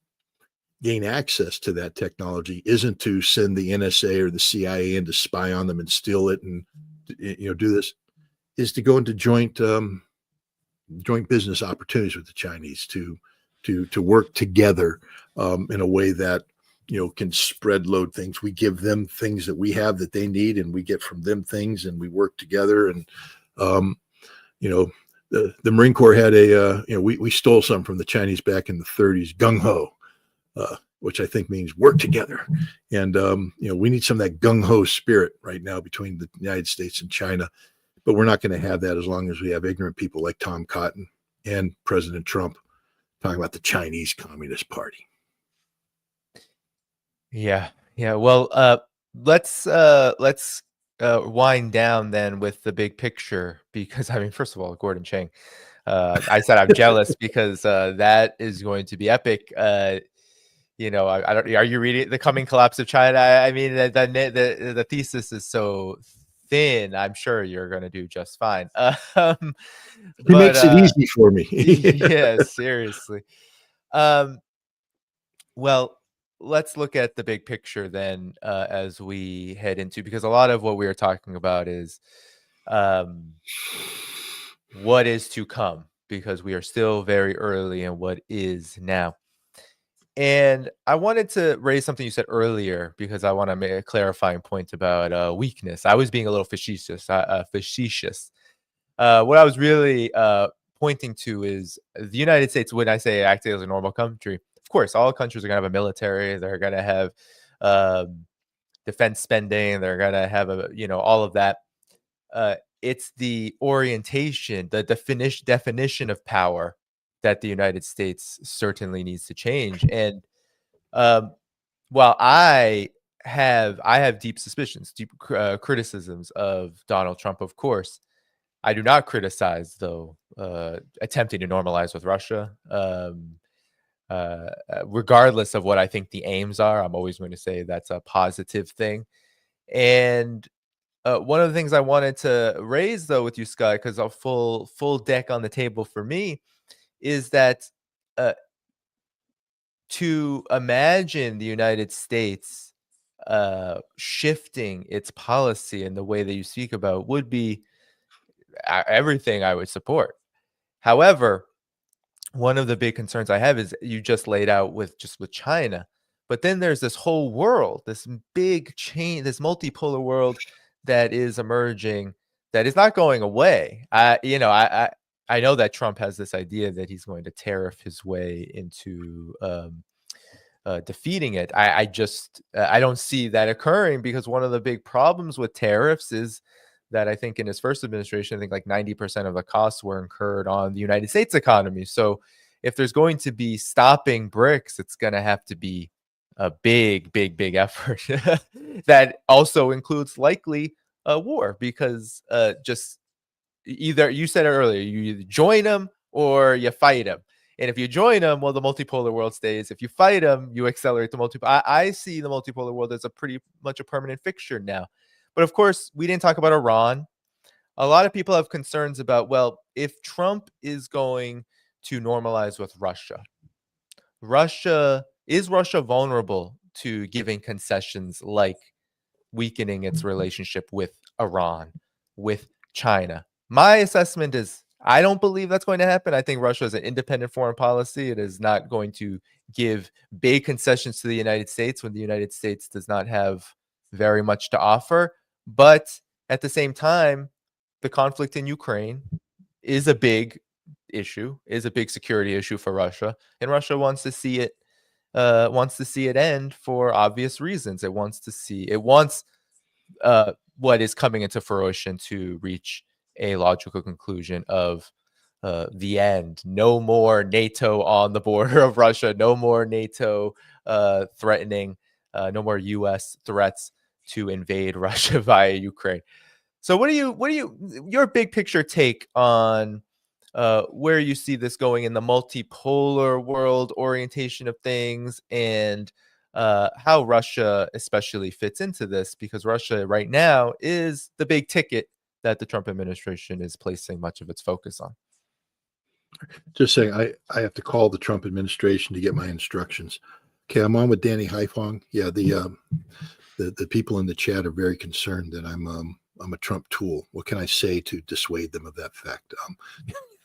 gain access to that technology isn't to send the NSA or the CIA in to spy on them and steal it and do this, is to go into joint business opportunities with the Chinese to work together in a way that can spread load things. We give them things that we have that they need, and we get from them things, and we work together. And the Marine Corps had we stole some from the Chinese back in the 30s, gung ho, which I think means work together. And we need some of that gung ho spirit right now between the United States and China. But we're not going to have that as long as we have ignorant people like Tom Cotton and President Trump talking about the Chinese Communist Party. Yeah. Well, let's wind down then with the big picture, because I mean, first of all, Gordon Chang. I said I'm jealous because that is going to be epic. I don't. Are you reading The Coming Collapse of China? I mean, the thesis is so thin. I'm sure you're going to do just fine. He makes it easy for me. Yeah, seriously. Well, let's look at the big picture then, as we head into, because a lot of what we are talking about is what is to come, because we are still very early in what is now. And I wanted to raise something you said earlier, because I want to make a clarifying point about weakness. I was being a little facetious. What I was really pointing to is the United States. When I say acting as a normal country, of course, all countries are going to have a military. They're going to have defense spending. They're going to have all of that. It's the orientation, the definition of power that the United States certainly needs to change. And while I have deep suspicions, deep criticisms of Donald Trump, of course, I do not criticize, though, attempting to normalize with Russia. Regardless of what I think the aims are, I'm always going to say that's a positive thing. And one of the things I wanted to raise, though, with you, Scott, because a full deck on the table for me, is that to imagine the United States shifting its policy in the way that you speak about would be everything I would support. However, one of the big concerns I have is you just laid out with China, but then there's this whole world, this big chain, this multipolar world that is emerging, that is not going away. I know that Trump has this idea that he's going to tariff his way into defeating it. I don't see that occurring, because one of the big problems with tariffs is that I think in his first administration, I think like 90% of the costs were incurred on the United States economy. So if there's going to be stopping BRICS, it's going to have to be a big effort that also includes likely a war, because just either, you said it earlier, you either join them or you fight them. And if you join them, well, the multipolar world stays. If you fight them, you accelerate the multipolar. I see the multipolar world as a pretty much a permanent fixture now. But of course, we didn't talk about Iran. A lot of people have concerns about, well, if Trump is going to normalize with Russia, is Russia vulnerable to giving concessions like weakening its relationship with Iran, with China? My assessment is I don't believe that's going to happen. I think Russia is an independent foreign policy. It is not going to give big concessions to the United States when the United States does not have very much to offer. But at the same time, the conflict in Ukraine is a big issue, is a big security issue for Russia, and Russia wants to see it end for obvious reasons. It wants what is coming into fruition to reach a logical conclusion of the end. No more NATO on the border of Russia. No more NATO threatening. No more U.S. threats to invade Russia via Ukraine. So what do you your big picture take on where you see this going in the multipolar world orientation of things, and how Russia especially fits into this, because Russia right now is the big ticket that the Trump administration is placing much of its focus on? Just saying, I have to call the Trump administration to get my instructions. Okay, I'm on with Danny Dhaiphong. Yeah, the people in the chat are very concerned that I'm a Trump tool. What can I say to dissuade them of that fact?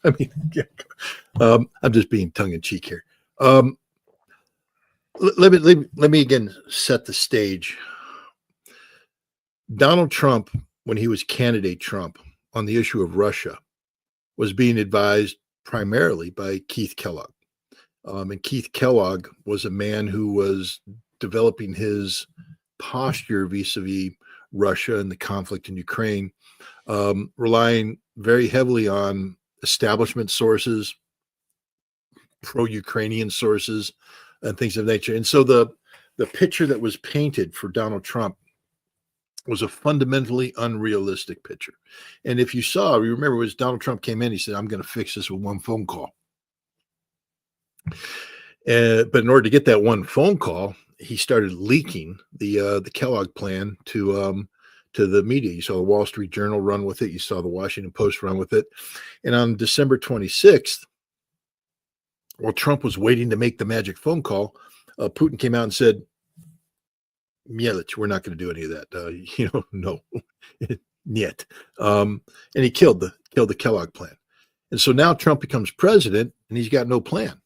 I mean, yeah, I'm just being tongue in cheek here. Let me again set the stage. Donald Trump, when he was candidate Trump on the issue of Russia, was being advised primarily by Keith Kellogg. And Keith Kellogg was a man who was developing his posture vis-a-vis Russia and the conflict in Ukraine, relying very heavily on establishment sources, pro-Ukrainian sources, and things of nature. And so the picture that was painted for Donald Trump was a fundamentally unrealistic picture. And if you remember, as Donald Trump came in, he said, "I'm going to fix this with one phone call." But in order to get that one phone call, he started leaking the Kellogg plan to the media. You saw the Wall Street Journal run with it. You saw the Washington Post run with it. And on December 26th, while Trump was waiting to make the magic phone call, Putin came out and said, "Mielich, we're not going to do any of that. No, yet." And he killed the Kellogg plan. And so now Trump becomes president, and he's got no plan.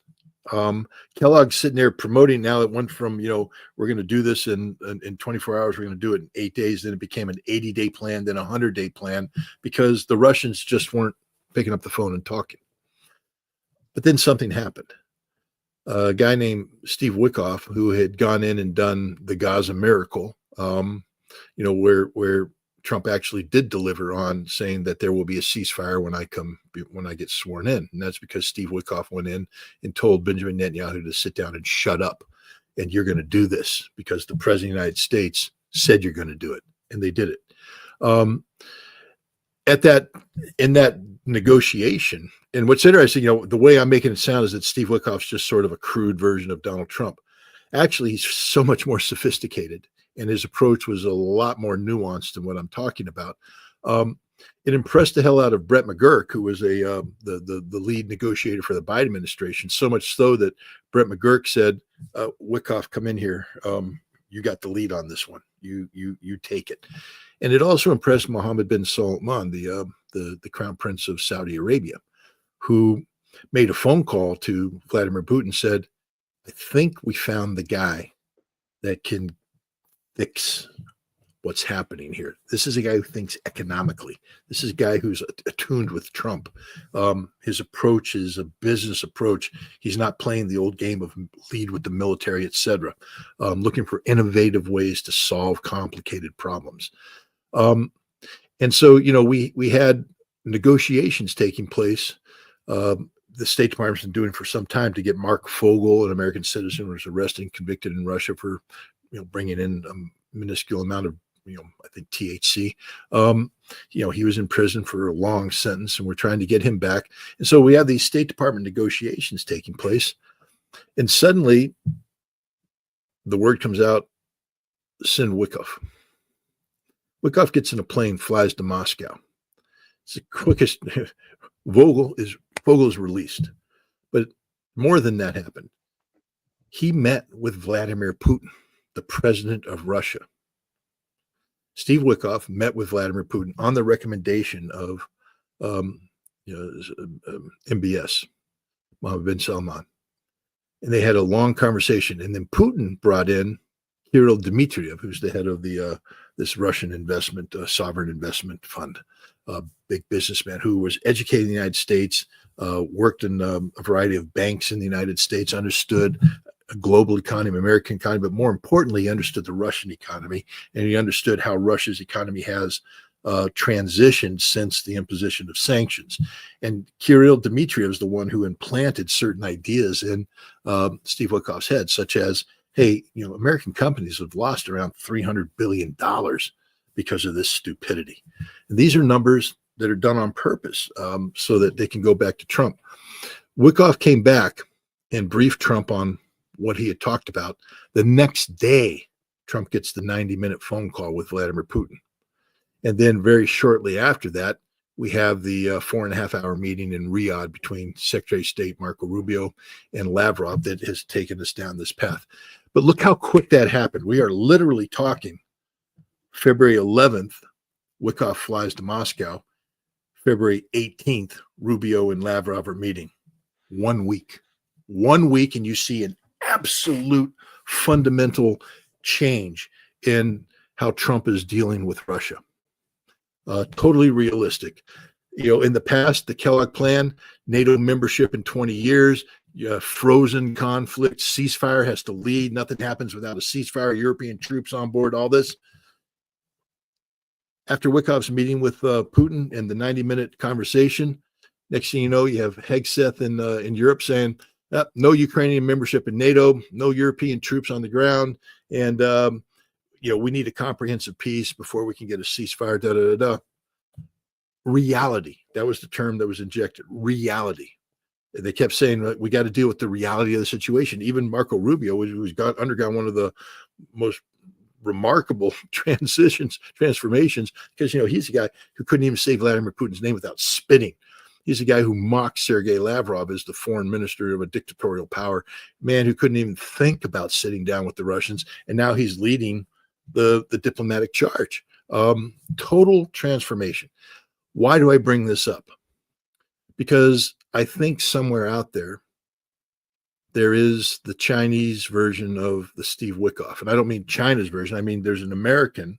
Kellogg's sitting there promoting. Now it went from, we're going to do this in 24 hours. We're going to do it in 8 days. Then it became an 80-day plan, then a 100-day plan, because the Russians just weren't picking up the phone and talking. But then something happened. A guy named Steve Wickoff, who had gone in and done the Gaza miracle, where Trump actually did deliver on saying that there will be a ceasefire when I get sworn in. And that's because Steve Wickoff went in and told Benjamin Netanyahu to sit down and shut up. And you're going to do this because the president of the United States said you're going to do it. And they did it. In that negotiation, and what's interesting, the way I'm making it sound is that Steve Wickoff's just sort of a crude version of Donald Trump. Actually, he's so much more sophisticated, and his approach was a lot more nuanced than what I'm talking about. It impressed the hell out of Brett McGurk, who was the lead negotiator for the Biden administration, so much so that Brett McGurk said, "Wickoff, come in here. You got the lead on this one. You take it." And it also impressed Mohammed bin Salman, the crown prince of Saudi Arabia, who made a phone call to Vladimir Putin, said, "I think we found the guy that can fix what's happening here. This is a guy who thinks economically. This is a guy who's attuned with Trump. His approach is a business approach. He's not playing the old game of lead with the military, etc. Looking for innovative ways to solve complicated problems." And so, we had negotiations taking place. The State Department's been doing for some time to get Mark Fogel, an American citizen who was arrested and convicted in Russia for, bringing in a minuscule amount of, I think THC. He was in prison for a long sentence, and we're trying to get him back. And so we have these State Department negotiations taking place, and suddenly the word comes out, send Wickoff. Wickoff gets in a plane, flies to Moscow. It's the quickest. Vogel is released. But more than that happened. He met with Vladimir Putin, the president of Russia. Steve Wickoff met with Vladimir Putin on the recommendation of MBS, Mohammed bin Salman. And they had a long conversation. And then Putin brought in Kirill Dmitriev, who's the head of this Russian investment, sovereign investment fund, big businessman who was educated in the United States, worked in a variety of banks in the United States, understood a global economy, American economy, but more importantly, he understood the Russian economy, and he understood how Russia's economy has transitioned since the imposition of sanctions. And Kirill Dmitriev is the one who implanted certain ideas in Steve Wickoff's head, such as, hey, American companies have lost around $300 billion because of this stupidity. And these are numbers that are done on purpose so that they can go back to Trump. Wickoff came back and briefed Trump on what he had talked about. The next day, Trump gets the 90-minute phone call with Vladimir Putin. And then very shortly after that, we have the 4.5-hour meeting in Riyadh between Secretary of State Marco Rubio and Lavrov that has taken us down this path. But look how quick that happened. We are literally talking February 11th, Wickoff flies to Moscow. February 18th, Rubio and Lavrov are meeting. 1 week. 1 week, and you see an absolute fundamental change in how Trump is dealing with Russia. Totally realistic. In the past, the Kellogg plan, NATO membership in 20 years, frozen conflict, ceasefire has to lead. Nothing happens without a ceasefire, European troops on board, all this. After Wickoff's meeting with Putin and the 90-minute conversation, next thing you know, you have Hegseth in Europe saying, no Ukrainian membership in NATO, no European troops on the ground, and we need a comprehensive peace before we can get a ceasefire, da-da-da-da. Reality. That was the term that was injected. Reality. They kept saying we got to deal with the reality of the situation. Even Marco Rubio, who's undergone one of the most remarkable transformations, because he's a guy who couldn't even say Vladimir Putin's name without spitting. He's a guy who mocked Sergei Lavrov as the foreign minister of a dictatorial power, man who couldn't even think about sitting down with the Russians, and now he's leading the diplomatic charge. Total transformation. Why do I bring this up? Because I think somewhere out there is the Chinese version of the Steve Wickoff. And I don't mean China's version. I mean, there's an American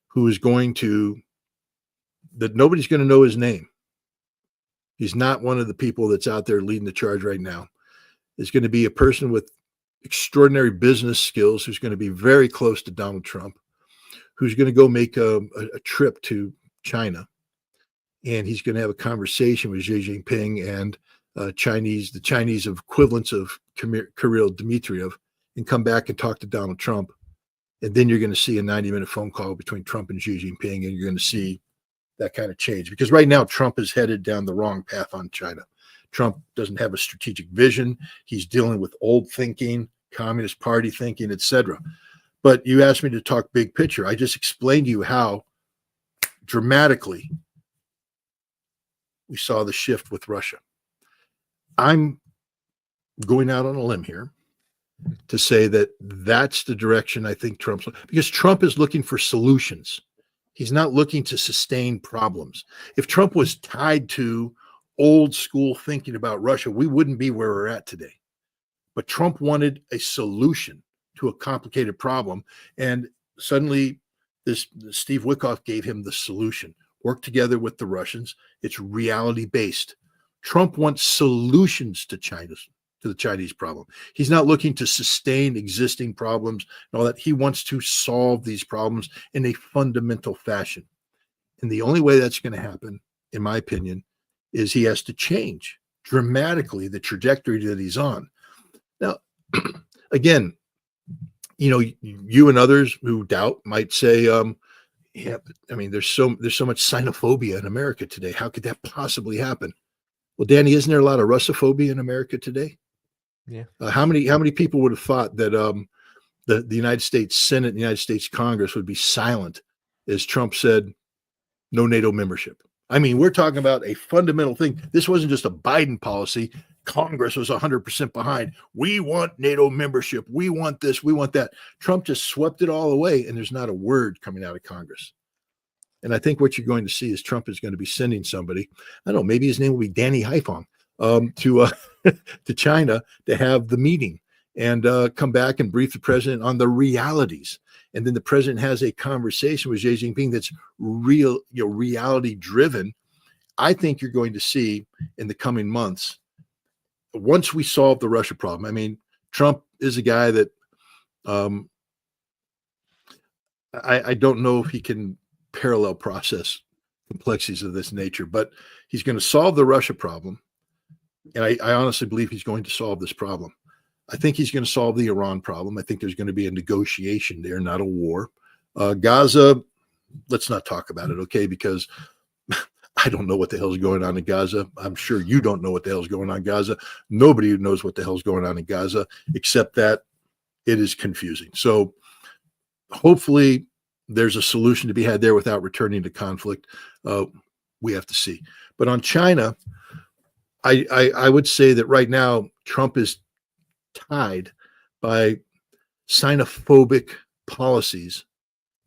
who is that nobody's going to know his name. He's not one of the people that's out there leading the charge right now. It's going to be a person with extraordinary business skills who's going to be very close to Donald Trump, who's going to go make a trip to China. And he's going to have a conversation with Xi Jinping and the Chinese equivalents of Kirill Dmitriev, and come back and talk to Donald Trump. And then you're going to see a 90-minute phone call between Trump and Xi Jinping, and you're going to see that kind of change. Because right now, Trump is headed down the wrong path on China. Trump doesn't have a strategic vision. He's dealing with old thinking, Communist Party thinking, etc. But you asked me to talk big picture. I just explained to you how dramatically we saw the shift with Russia. I'm going out on a limb here to say that that's the direction I think because Trump is looking for solutions. He's not looking to sustain problems. If Trump was tied to old school thinking about Russia, we wouldn't be where we're at today. But Trump wanted a solution to a complicated problem. And suddenly Steve Wickoff gave him the solution. Work together with the Russians. It's reality based. Trump wants solutions to the Chinese problem. He's not looking to sustain existing problems and all that. He wants to solve these problems in a fundamental fashion. And the only way that's going to happen, in my opinion, is he has to change dramatically the trajectory that he's on. Now, again, you and others who doubt might say, yeah, I mean, there's so much xenophobia in America today. How could that possibly happen? Well, Danny, isn't there a lot of Russophobia in America today? Yeah. How many people would have thought that the United States Senate and the United States Congress would be silent as Trump said, no NATO membership? I mean, we're talking about a fundamental thing. This wasn't just a Biden policy. Congress was 100% behind. We want NATO membership. We want this. We want that. Trump just swept it all away, and there's not a word coming out of Congress. And I think what you're going to see is Trump is going to be sending somebody, I don't know, maybe his name will be Danny Dhaiphong, to China to have the meeting and come back and brief the president on the realities. And then the president has a conversation with Xi Jinping that's real, reality driven. I think you're going to see in the coming months, once we solve the Russia problem. I mean, Trump is a guy that I don't know if he can parallel process complexities of this nature, but he's going to solve the Russia problem. And I honestly believe he's going to solve this problem. I think he's going to solve the Iran problem. I think there's going to be a negotiation there, not a war. Gaza, let's not talk about it, okay? Because I don't know what the hell's going on in Gaza. I'm sure you don't know what the hell's going on in Gaza. Nobody knows what the hell's going on in Gaza, except that it is confusing. So hopefully there's a solution to be had there without returning to conflict. We have to see. But on China, I would say that right now Trump is tied by xenophobic policies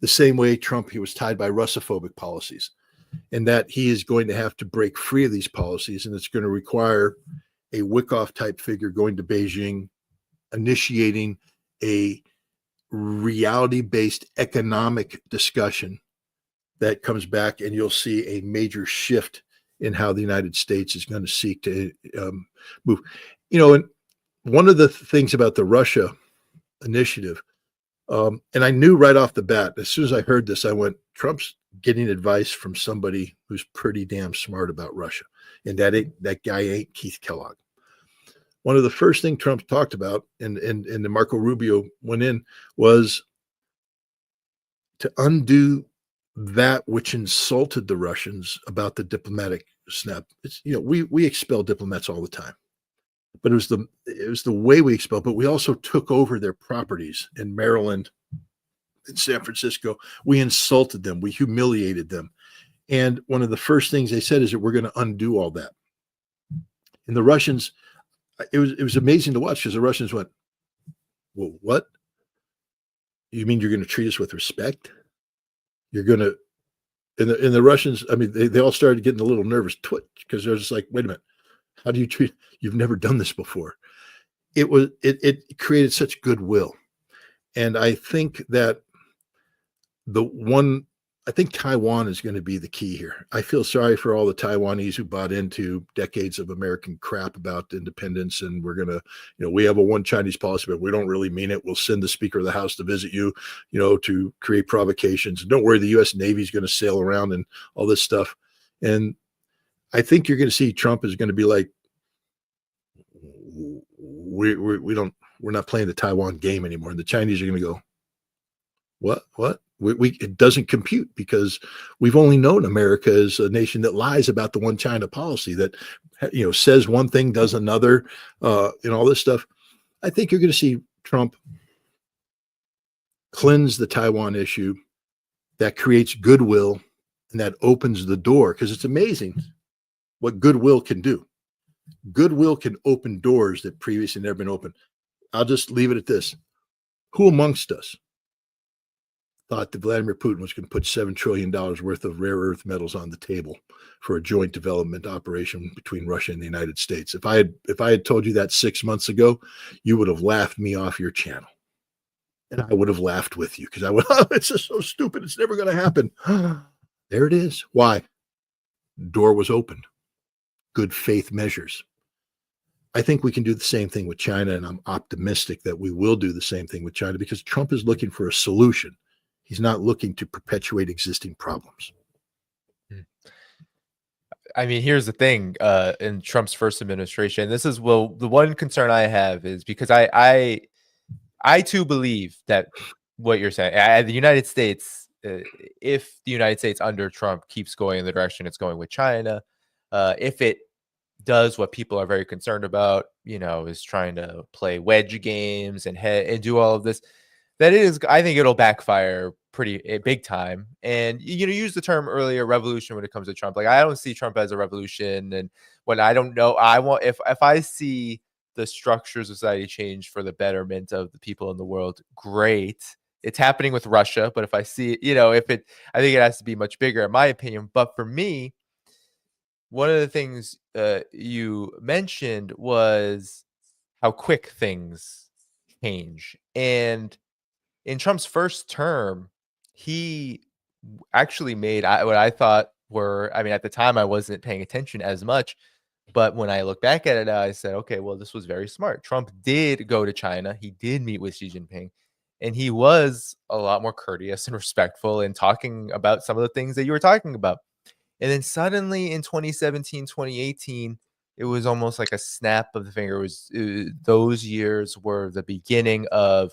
the same way he was tied by Russophobic policies, and that he is going to have to break free of these policies, and it's going to require a Wickoff type figure going to Beijing, initiating a reality-based economic discussion that comes back, and you'll see a major shift in how the United States is going to seek to move. And one of the things about the Russia initiative, and I knew right off the bat, as soon as I heard this, I went, Trump's getting advice from somebody who's pretty damn smart about Russia. And that guy ain't Keith Kellogg. One of the first things Trump talked about, and the Marco Rubio went in, was to undo that which insulted the Russians about the diplomatic snap. It's, we expel diplomats all the time. but it was the way we expelled. But we also took over their properties in Maryland, in San Francisco. We insulted them. We humiliated them. And one of the first things they said is that we're going to undo all that. And the Russians, it was amazing to watch, because the Russians went, well, what? You mean you're going to treat us with respect? You're going to, and the Russians, I mean, they all started getting a little nervous twitch, because they're just like, wait a minute, how do you treat, you've never done this before. It created such goodwill. And I think that I think Taiwan is going to be the key here. I feel sorry for all the Taiwanese who bought into decades of American crap about independence, and we're going to, we have a one Chinese policy, but we don't really mean it. We'll send the Speaker of the House to visit you, to create provocations. And don't worry, the U.S. Navy is going to sail around and all this stuff. And I think you're going to see Trump is going to be like, we're not playing the Taiwan game anymore. And the Chinese are going to go, what? It doesn't compute, because we've only known America as a nation that lies about the one China policy, that says one thing, does another, and all this stuff. I think you're going to see Trump cleanse the Taiwan issue. That creates goodwill, and that opens the door, because it's amazing what goodwill can do. Goodwill can open doors that previously never been opened. I'll just leave it at this. Who amongst us thought that Vladimir Putin was going to put $7 trillion worth of rare earth metals on the table for a joint development operation between Russia and the United States? If I had told you that 6 months ago, you would have laughed me off your channel. And I would have laughed with you, because I would, it's just so stupid. It's never going to happen. There it is. Why? Door was opened. Good faith measures. I think we can do the same thing with China, and I'm optimistic that we will do the same thing with China, because Trump is looking for a solution. He's not looking to perpetuate existing problems. I mean, here's the thing, in Trump's first administration, this is, well, the one concern I have is, because I too believe that what you're saying, the United States, if the United States under Trump keeps going in the direction it's going with China, if it does what people are very concerned about, is trying to play wedge games and do all of this, I think it'll backfire pretty big time. And use the term earlier, revolution, when it comes to Trump. Like, I don't see Trump as a revolution, and when I don't know, I want, if I see the structures of society change for the betterment of the people in the world, great. It's happening with Russia, but if I see, I think it has to be much bigger, in my opinion. But for me, one of the things you mentioned was how quick things change. And in Trump's first term, he actually made what I thought were, I mean, at the time I wasn't paying attention as much, but when I look back at it now, I said, okay, well, this was very smart. Trump did go to China. He did meet with Xi Jinping, and he was a lot more courteous and respectful in talking about some of the things that you were talking about. And then suddenly in 2017, 2018, it was almost like a snap of the finger. Those years were the beginning of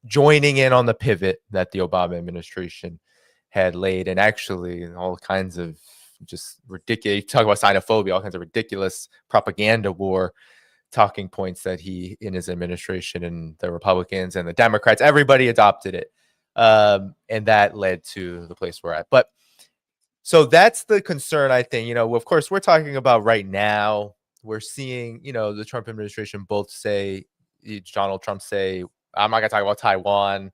joining in on the pivot that the Obama administration had laid, and actually all kinds of just ridiculous, talk about xenophobia, all kinds of ridiculous propaganda war talking points that he, in his administration, and the Republicans and the Democrats, everybody adopted it. And that led to the place we're at. But so that's the concern, I think. Of course, we're talking about right now. We're seeing, the Trump administration both say, Donald Trump say, I'm not going to talk about Taiwan.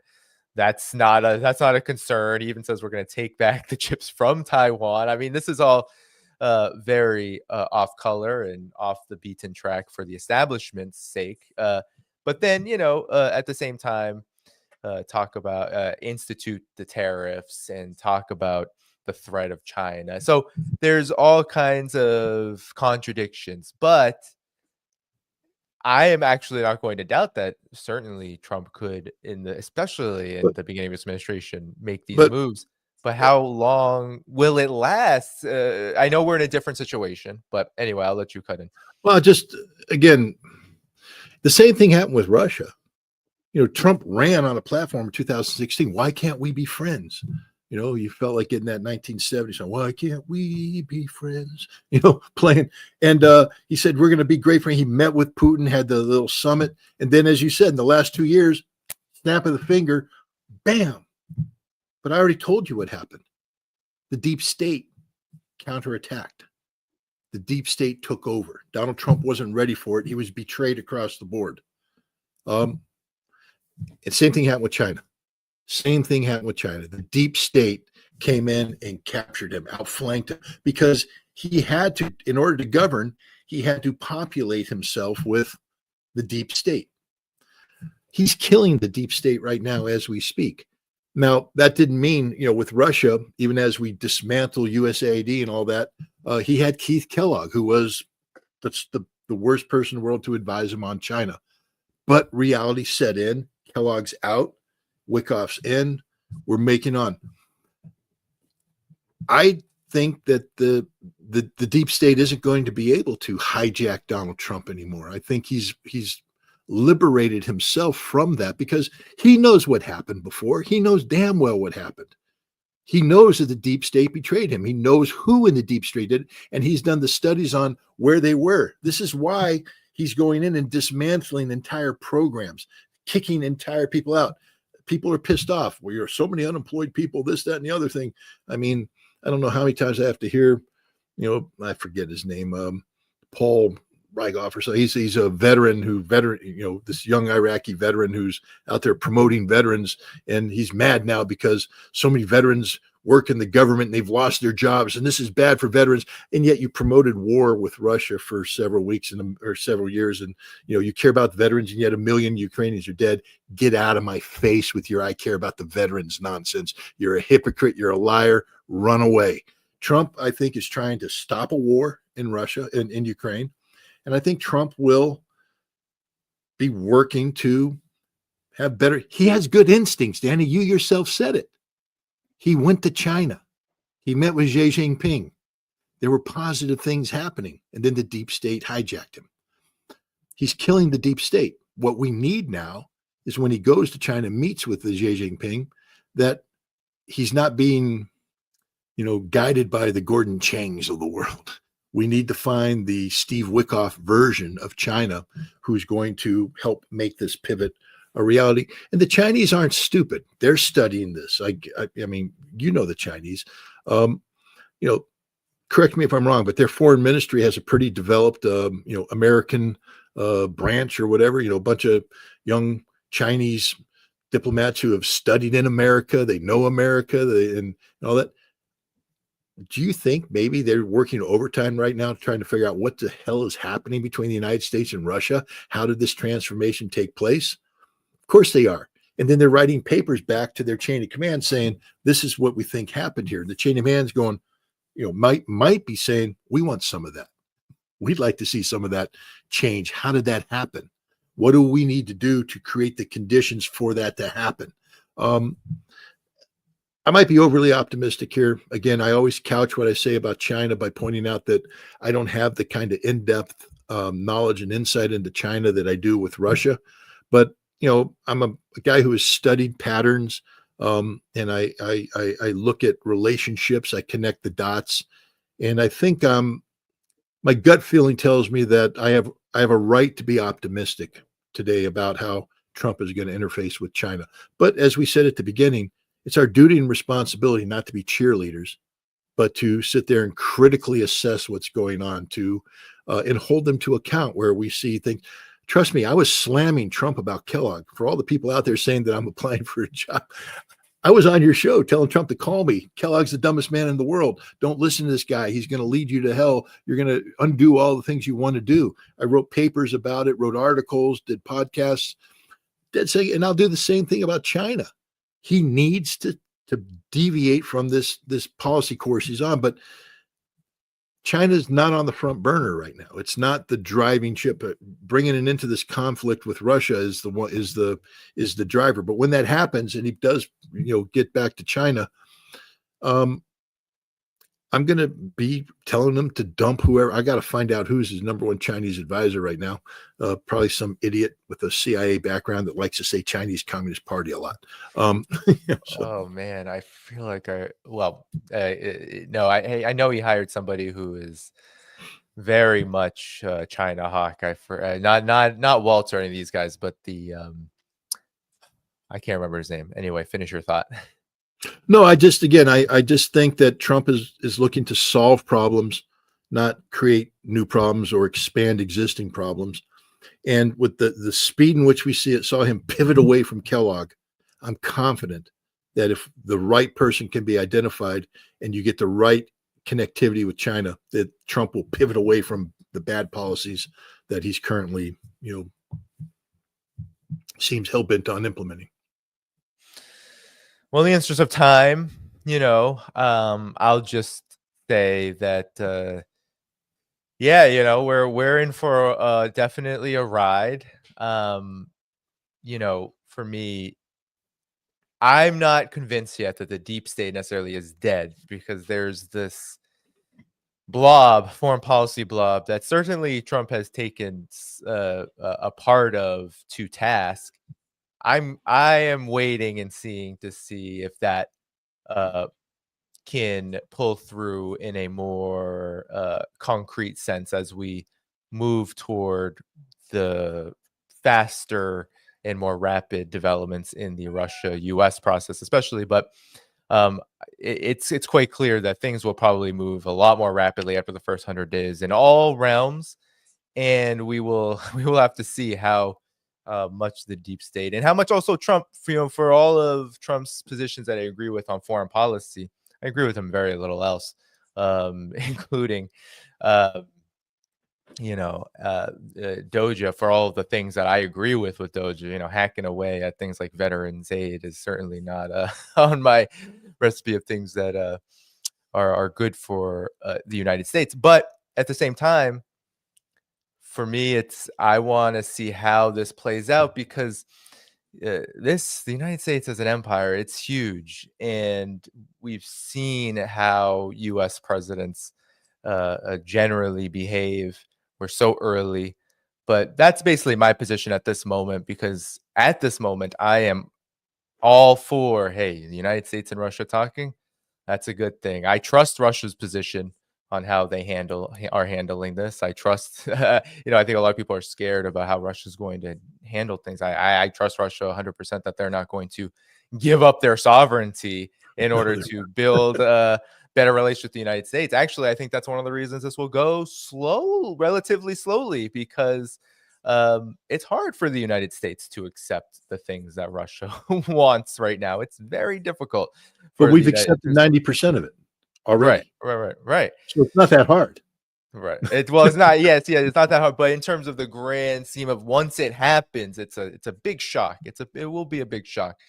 That's not a concern. He even says we're going to take back the chips from Taiwan. I mean, this is all very off color and off the beaten track for the establishment's sake. But then, at the same time, talk about institute the tariffs and talk about the threat of China. So there's all kinds of contradictions, but I am actually not going to doubt that certainly Trump could, especially in the beginning of his administration, make these moves. But how long will it last? I know we're in a different situation, but anyway, I'll let you cut in. Well, just again, the same thing happened with Russia. Trump ran on a platform in 2016. Why can't we be friends? You know, you felt like getting that 1970s song, why can't we be friends? Playing. And he said, we're going to be great friends. He met with Putin, had the little summit. And then, as you said, in the last 2 years, snap of the finger, bam. But I already told you what happened. The deep state counterattacked. The deep state took over. Donald Trump wasn't ready for it. He was betrayed across the board. And same thing happened with China. Same thing happened with China. The deep state came in and captured him, outflanked him, because he had to, in order to govern, he had to populate himself with the deep state. He's killing the deep state right now as we speak. Now, that didn't mean, with Russia, even as we dismantle USAID and all that, he had Keith Kellogg, who was the worst person in the world to advise him on China. But reality set in. Kellogg's out. Wickoff's in. We're making on. I think that the deep state isn't going to be able to hijack Donald Trump anymore. I think he's liberated himself from that because he knows what happened before. He knows damn well what happened. He knows that the deep state betrayed him. He knows who in the deep state did, and he's done the studies on where they were. This is why he's going in and dismantling entire programs, kicking entire people out. People are pissed off. Well, you're so many unemployed people, this, that, and the other thing. I mean, I don't know how many times I have to hear, I forget his name, Paul Rygoff or so. He's a veteran this young Iraqi veteran who's out there promoting veterans, and he's mad now because so many veterans work in the government and they've lost their jobs, and this is bad for veterans. And yet you promoted war with Russia for several weeks or several years, and you care about the veterans, and yet 1 million Ukrainians are dead. Get out of my face with your "I care about the veterans" nonsense. You're a hypocrite. You're a liar. Run away. Trump, I think, is trying to stop a war in Russia and in Ukraine. And I think Trump will be working to have better. He has good instincts, Danny. You yourself said it. He went to China. He met with Xi Jinping. There were positive things happening. And then the deep state hijacked him. He's killing the deep state. What we need now is when he goes to China, meets with the Xi Jinping, that he's not being, guided by the Gordon Changs of the world. We need to find the Steve Wickoff version of China who's going to help make this pivot a reality. And the Chinese aren't stupid. They're studying this. I mean, the Chinese, correct me if I'm wrong, but their foreign ministry has a pretty developed, American branch or whatever, a bunch of young Chinese diplomats who have studied in America. They know America and all that. Do you think maybe they're working overtime right now trying to figure out what the hell is happening between the United States and Russia? How did this transformation take place? Of course they are. And then they're writing papers back to their chain of command saying, this is what we think happened here. The chain of command's going, might be saying, we want some of that. We'd like to see some of that change. How did that happen? What do we need to do to create the conditions for that to happen? I might be overly optimistic here. Again, I always couch what I say about China by pointing out that I don't have the kind of in-depth knowledge and insight into China that I do with Russia. But, I'm a guy who has studied patterns, and I look at relationships. I connect the dots. And I think my gut feeling tells me that I have a right to be optimistic today about how Trump is going to interface with China. But as we said at the beginning, it's our duty and responsibility not to be cheerleaders, but to sit there and critically assess what's going on and hold them to account where we see things. Trust me, I was slamming Trump about Kellogg. For all the people out there saying that I'm applying for a job, I was on your show telling Trump to call me. Kellogg's the dumbest man in the world. Don't listen to this guy. He's going to lead you to hell. You're going to undo all the things you want to do. I wrote papers about it, wrote articles, did podcasts. And I'll do the same thing about China. He needs to deviate from this policy course he's on, but China's not on the front burner right now. It's not the driving ship. Bringing it into this conflict with Russia is the driver. But when that happens, and he does, get back to China, I'm going to be telling them to dump whoever. I got to find out who's his number one Chinese advisor right now. Probably some idiot with a CIA background that likes to say Chinese Communist Party a lot. Oh man, I feel like I know he hired somebody who is very much China hawk. Not Walter or any of these guys, but the I can't remember his name. Anyway, finish your thought. No, I just think that Trump is looking to solve problems, not create new problems or expand existing problems. And with the speed in which we saw him pivot away from Kellogg, I'm confident that if the right person can be identified and you get the right connectivity with China, that Trump will pivot away from the bad policies that he's currently, seems hell-bent on implementing. Well, in the interest of time, I'll just say that, we're in for definitely a ride. For me, I'm not convinced yet that the deep state necessarily is dead, because there's this foreign policy blob that certainly Trump has taken a part of to task. I am waiting and seeing to see if that can pull through in a more concrete sense as we move toward the faster and more rapid developments in the Russia-US process, especially. But it's quite clear that things will probably move a lot more rapidly after the first 100 days in all realms, and we will have to see how much the deep state and how much also Trump, for all of Trump's positions that I agree with on foreign policy, I agree with him very little else, including Doja. For all of the things that I agree with Doja, hacking away at things like veterans aid is certainly not on my recipe of things that are good for the United States. But at the same time, for me, I want to see how this plays out, because the United States as an empire, it's huge, and we've seen how U.S. presidents generally behave. We're so early, but that's basically my position at this moment, because at this moment I am all for, hey, the United States and Russia talking. That's a good thing. I trust Russia's position on how they are handling this. I trust, I think a lot of people are scared about how Russia's going to handle things. I trust Russia 100% that they're not going to give up their sovereignty in order to build a better relationship with the United States. Actually, I think that's one of the reasons this will go relatively slowly, because it's hard for the United States to accept the things that Russia wants right now. It's very difficult. But we've accepted 90% of it already. Right. So it's not that hard. Right. It's not. Yes. It's not that hard. But in terms of the grand scheme of once it happens, it's a big shock. It will be a big shock.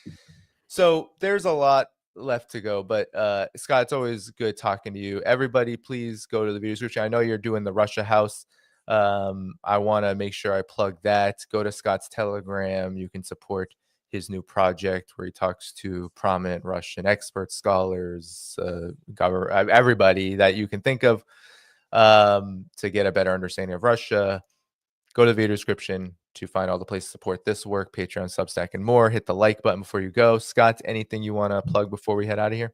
So there's a lot left to go. But Scott, it's always good talking to you. Everybody, please go to the video description. I know you're doing the Russia House. I want to make sure I plug that. Go to Scott's Telegram. You can support his new project where he talks to prominent Russian experts, scholars, everybody that you can think of, to get a better understanding of Russia. Go to the video description to find all the places to support this work, Patreon, Substack, and more. Hit the like button before you go. Scott, anything you want to plug before we head out of here?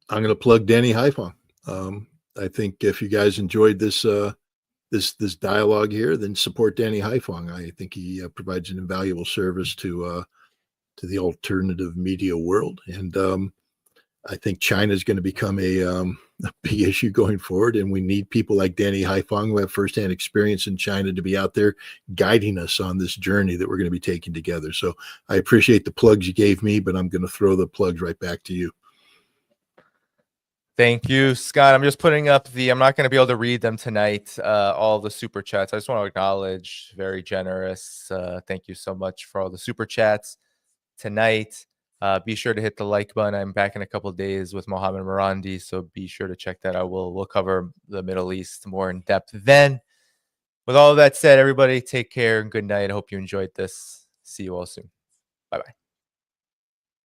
I'm going to plug Danny Dhaiphong. I think if you guys enjoyed this this dialogue here, then support Danny Dhaiphong. I think he provides an invaluable service to the alternative media world, and I think China is going to become a big issue going forward, and we need people like Danny Dhaiphong who have firsthand experience in China to be out there guiding us on this journey that we're going to be taking together. So I appreciate the plugs you gave me, but I'm going to throw the plugs right back to you. Thank you, Scott. I'm just putting up I'm not going to be able to read them tonight, all the super chats. I just want to acknowledge, very generous. Thank you so much for all the super chats tonight. Be sure to hit the like button. I'm back in a couple of days with Mohammed Marandi, so be sure to check that out. We'll cover the Middle East more in depth then. With all of that said, everybody take care and good night. I hope you enjoyed this. See you all soon. Bye-bye.